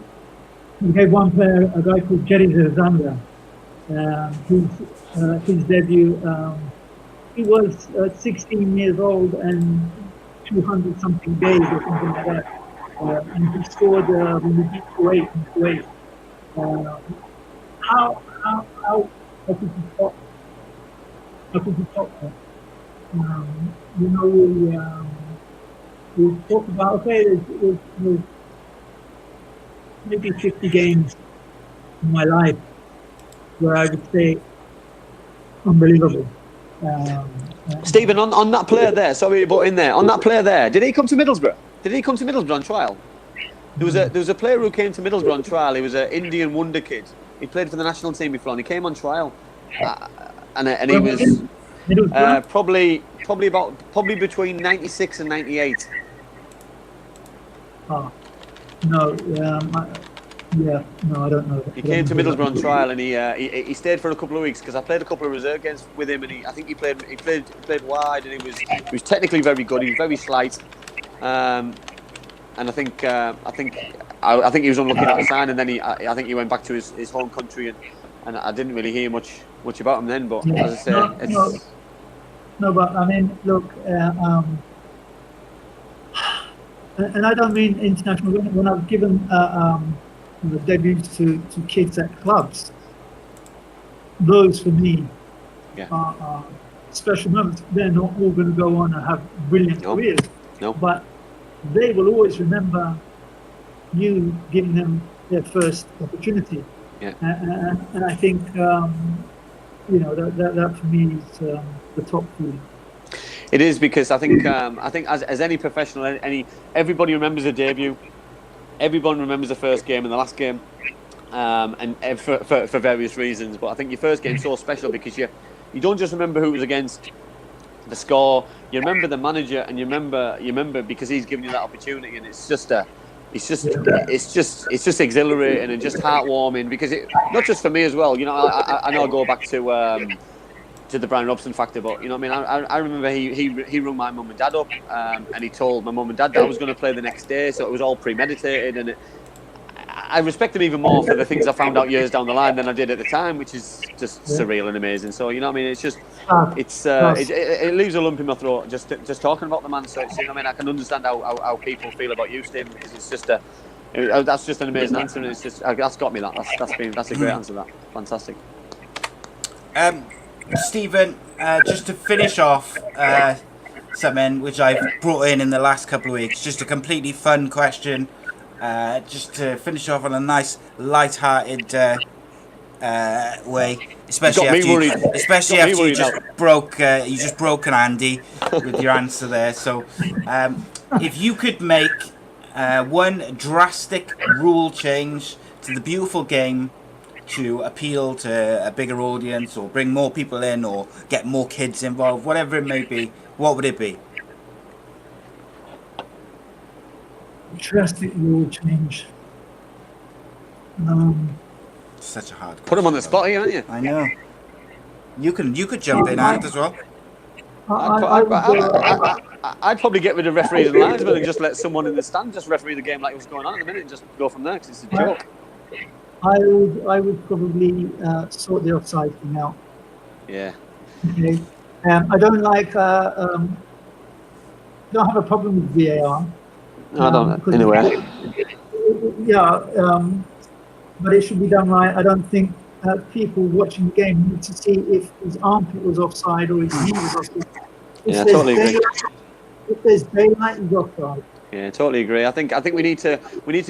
[SPEAKER 5] gave one player, a guy called Jerry Zerzanga, his debut, he was 16 years old and 200 something days or something like that, and he scored when we beat Kuwait in Kuwait. How could you top? How could you top that? You know, we talk about, okay, there's maybe 50 games in my life where I would say unbelievable.
[SPEAKER 4] Stephen, on that player there, sorry to butt in there, on that player there, did he come to Middlesbrough? Did he come to Middlesbrough on trial? There was a player who came to Middlesbrough on trial. He was an Indian wonder kid. He played for the national team before, and he came on trial, and he was probably between 96 and 98.
[SPEAKER 5] Oh, no, no, I don't know.
[SPEAKER 4] He came to Middlesbrough on trial, and he stayed for a couple of weeks, because I played a couple of reserve games with him, and I think he played wide, and he was technically very good. He was very slight, and I think he was unlucky not to sign, and then I think he went back to his home country, and I didn't really hear much about him then. But as I say,
[SPEAKER 5] no, but I mean, look, and I don't mean international. When I've given the debuts to kids at clubs, those for me are special moments. They're not all going to go on and have brilliant careers, but they will always remember you giving them their first opportunity. And I think you know that for me is the top feeling.
[SPEAKER 4] It is, because I think as any professional, everybody remembers a debut. Everyone remembers the first game and the last game, and for various reasons. But I think your first game's so special because you don't just remember who it was against, the score. You remember the manager, and you remember because he's given you that opportunity, and it's just exhilarating and just heartwarming, because not just for me as well. You know, I know I go back to the Brian Robson factor, but you know what I mean, I remember he rung my mum and dad up, and he told my mum and dad that I was going to play the next day, so it was all premeditated, and I respect him even more for the things I found out years down the line than I did at the time, which is just surreal and amazing. So you know what I mean, it's just it leaves a lump in my throat just talking about the man. So it's, you know what I mean, I can understand how people feel about you, Stephen, because it's just that's just an amazing answer, and it's just that's got me that's a great answer. That fantastic.
[SPEAKER 2] Stephen, just to finish off something which I've brought in the last couple of weeks, just a completely fun question, just to finish off on a nice light-hearted way, especially after you just broke an Andy with your answer there. So, if you could make one drastic rule change to the beautiful game to appeal to a bigger audience, or bring more people in, or get more kids involved, whatever it may be, what would it be?
[SPEAKER 5] Drastic rule change.
[SPEAKER 2] Such a hard question.
[SPEAKER 4] Put him on the spot here, aren't you?
[SPEAKER 2] I know. You could jump in, Ant, as well.
[SPEAKER 4] I'd probably get rid of referees and linesmen and just let someone in the stand just referee the game like it was going on at the minute and just go from there because it's a joke.
[SPEAKER 5] I would probably sort the offside thing out.
[SPEAKER 4] Yeah.
[SPEAKER 5] Okay. I don't like. Don't have a problem with VAR.
[SPEAKER 4] I don't. Anyway.
[SPEAKER 5] Yeah, but it should be done right. I don't think people watching the game need to see if his armpit was offside or his knee was offside.
[SPEAKER 4] Yeah, I totally agree.
[SPEAKER 5] If there's daylight, he's offside.
[SPEAKER 4] Yeah, totally agree. I think we need to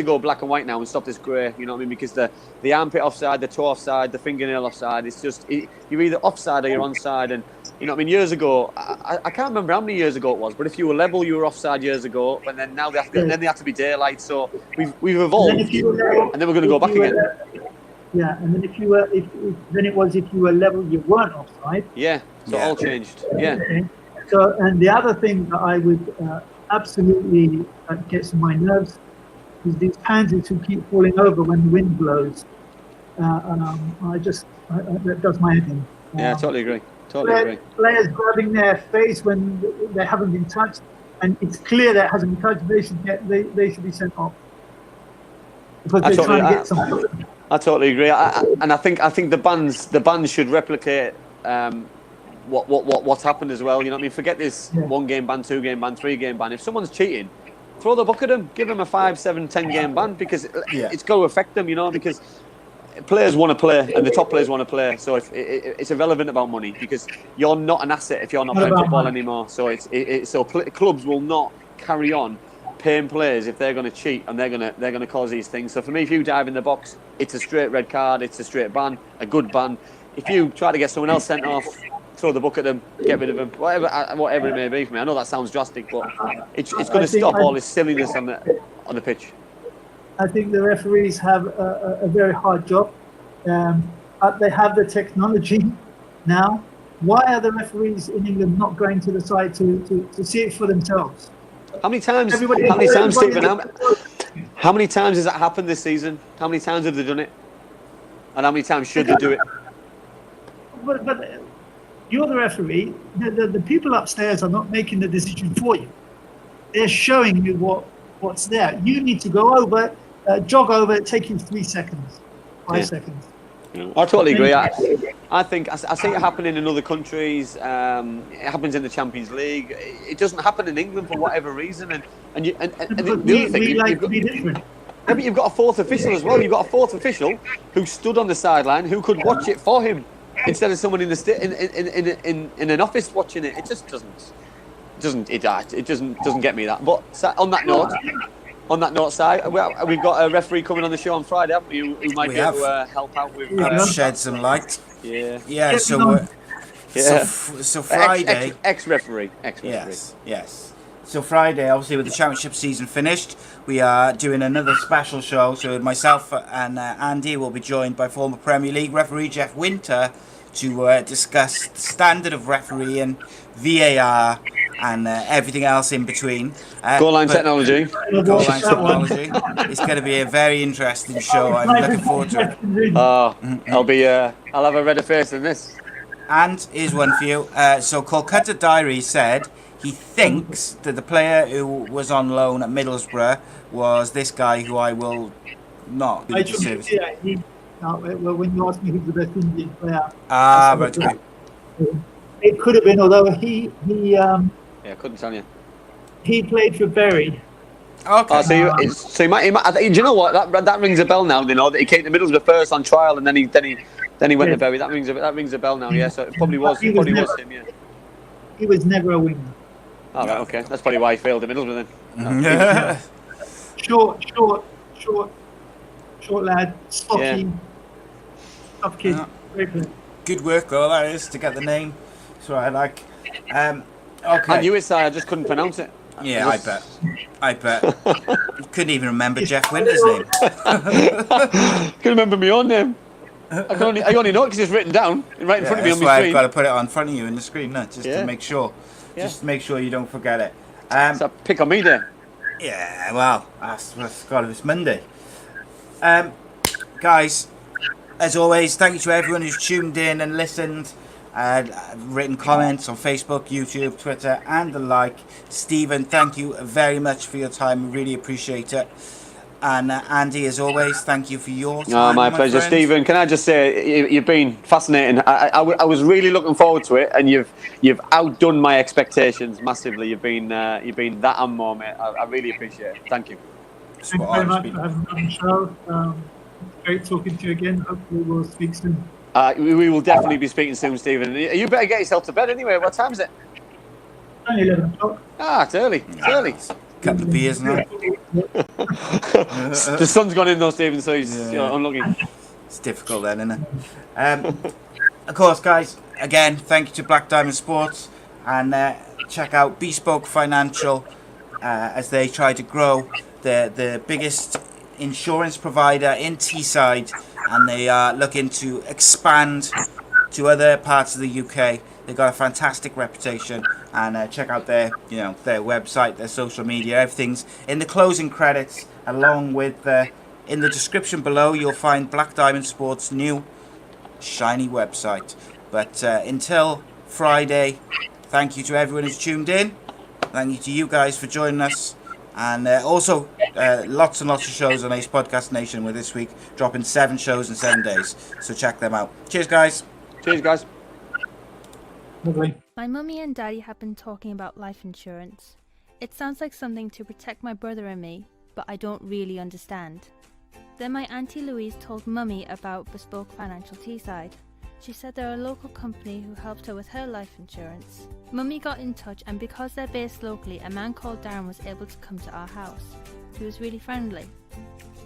[SPEAKER 4] go black and white now and stop this grey. You know what I mean? Because the armpit offside, the toe offside, the fingernail offside. It's just you're either offside or you're onside. And you know what I mean? Years ago, I can't remember how many years ago it was, but if you were level, you were offside years ago. And then now they have to be daylight. So we've evolved, and then we're going to go back again.
[SPEAKER 5] Yeah, and then if you were level, you weren't offside.
[SPEAKER 4] Yeah, so all changed. Yeah.
[SPEAKER 5] Okay. So, and the other thing that I would absolutely gets on my nerves is these pansies who keep falling over when the wind blows. That does my head in.
[SPEAKER 4] Yeah, I totally agree. Totally
[SPEAKER 5] Players grabbing their face when they haven't been touched, and it's clear that hasn't been touched. They should be sent off because they're trying to get something.
[SPEAKER 4] I totally agree, and I think the bans should replicate what's happened as well. You know what I mean? Forget this 1 game ban, 2 game ban, 3 game ban. If someone's cheating, throw the book at them, give them a 5, 7, 10 game ban because it's going to affect them. You know, because players want to play and the top players want to play. So it's irrelevant about money because you're not an asset if you're not playing football anymore. So clubs will not carry on paying players if they're going to cheat and they're going to cause these things. So for me, if you dive in the box, it's a straight red card, it's a straight ban, a good ban. If you try to get someone else sent off, throw the book at them, get rid of them, whatever it may be for me. I know that sounds drastic, but it's going to stop all this silliness on the pitch.
[SPEAKER 5] I think the referees have a very hard job. They have the technology now. Why are the referees in England not going to the side to see it for themselves?
[SPEAKER 4] How many times, Stephen? How many times has that happened this season? How many times have they done it? And how many times should they do it?
[SPEAKER 5] But you're the referee. The people upstairs are not making the decision for you. They're showing you what's there. You need to go over, jog over. It takes you 3 seconds, 5 seconds.
[SPEAKER 4] I totally agree. I think I see it happening in other countries. It happens in the Champions League. It doesn't happen in England for whatever reason. And the other thing, you've got a fourth official as well. You've got a fourth official who stood on the sideline who could watch it for him instead of someone in an office watching it. It just doesn't get me that. But on that note, Si, we've got a referee coming on the show on Friday, haven't we? Who might be able to help out with
[SPEAKER 2] shed some light.
[SPEAKER 4] Yeah.
[SPEAKER 2] So Friday.
[SPEAKER 4] Ex-referee.
[SPEAKER 2] Yes. So Friday, obviously, with the championship season finished, we are doing another special show. So myself and Andy will be joined by former Premier League referee Jeff Winter to discuss the standard of refereeing, VAR, and everything else in between.
[SPEAKER 4] Goal line technology.
[SPEAKER 2] It's going to be a very interesting show. I'm looking forward to it.
[SPEAKER 4] I'll have a redder face than this.
[SPEAKER 2] And here's one for you. So Kolkata Diary said he thinks that the player who was on loan at Middlesbrough was this guy who I will not do service.
[SPEAKER 5] When you asked me who's the best Indian player.
[SPEAKER 2] Right. Okay.
[SPEAKER 5] It could have been, although he
[SPEAKER 4] I couldn't tell you.
[SPEAKER 5] He played for Bury.
[SPEAKER 2] Okay.
[SPEAKER 4] So he might. Do you know what? That rings a bell now. You know that he came to Middlesbrough first on trial, and then he went to Bury. That rings a bell now. Yeah. So it probably was him. Yeah.
[SPEAKER 5] He was never a winger.
[SPEAKER 4] Oh, right, okay. That's probably why he failed at Middlesbrough then.
[SPEAKER 2] Yeah.
[SPEAKER 5] Short lad, stocky, tough kid. Great player.
[SPEAKER 2] Good work, though, that is, to get the name. That's what I like. Okay.
[SPEAKER 4] I knew it, I just couldn't pronounce it.
[SPEAKER 2] Yeah, I bet. Couldn't even remember Jeff Winter's name.
[SPEAKER 4] Couldn't remember my own name. I only know it because it's written down right in front of me on my screen. That's why
[SPEAKER 2] I've got to put it on front of you in the screen, to make sure. Yeah. Just to make sure you don't forget it.
[SPEAKER 4] It's a pick on me there.
[SPEAKER 2] Yeah, well, it's Monday. Guys, as always, thank you to everyone who's tuned in and listened. written comments on Facebook, YouTube, Twitter, and the like. Stephen, thank you very much for your time. Really appreciate it. And Andy, as always, thank you for your time.
[SPEAKER 4] My pleasure,
[SPEAKER 2] friend.
[SPEAKER 4] Stephen. Can I just say you've been fascinating. I was really looking forward to it, and you've outdone my expectations massively. You've been that and more, mate. I really appreciate it. Thank you.
[SPEAKER 5] Thanks very much for having me on the show. Great talking to you again. Hopefully we'll speak soon.
[SPEAKER 4] We will definitely be speaking soon, Stephen. You better get yourself to bed anyway. What time is it?
[SPEAKER 5] Only 11 o'clock.
[SPEAKER 4] It's early. It's early.
[SPEAKER 2] Couple of beers now.
[SPEAKER 4] The sun's gone in though, Stephen, so he's unlucky.
[SPEAKER 2] It's difficult then, isn't it? Of course, guys, again, thank you to Black Diamond Sports, and check out Bespoke Financial as they try to grow the biggest insurance provider in Teesside, and they are looking to expand to other parts of the UK. They've got a fantastic reputation, and check out their website, their social media. Everything's in the closing credits, along with in the description below. You'll find Black Diamond Sports' new shiny website. But until Friday, thank you to everyone who's tuned in. Thank you to you guys for joining us, and also lots and lots of shows on A.C.E Podcast Nation. With this week dropping 7 shows in 7 days, so check them out. Cheers, guys.
[SPEAKER 4] Cheers, guys.
[SPEAKER 5] Lovely.
[SPEAKER 3] My mummy and daddy have been talking about life insurance. It sounds like something to protect my brother and me, but I don't really understand. Then my Auntie Louise told mummy about Bespoke Financial Teesside. She said they're a local company who helped her with her life insurance. Mummy got in touch, and because they're based locally, a man called Darren was able to come to our house. He was really friendly.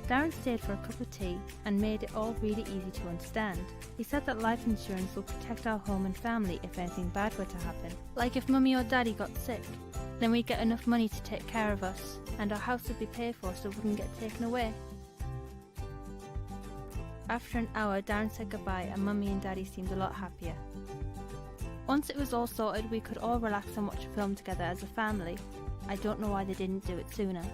[SPEAKER 3] Darren stayed for a cup of tea and made it all really easy to understand. He said that life insurance will protect our home and family if anything bad were to happen. Like if mummy or daddy got sick, then we'd get enough money to take care of us, and our house would be paid for so it wouldn't get taken away. After an hour, Darren said goodbye and mummy and daddy seemed a lot happier. Once it was all sorted, we could all relax and watch a film together as a family. I don't know why they didn't do it sooner.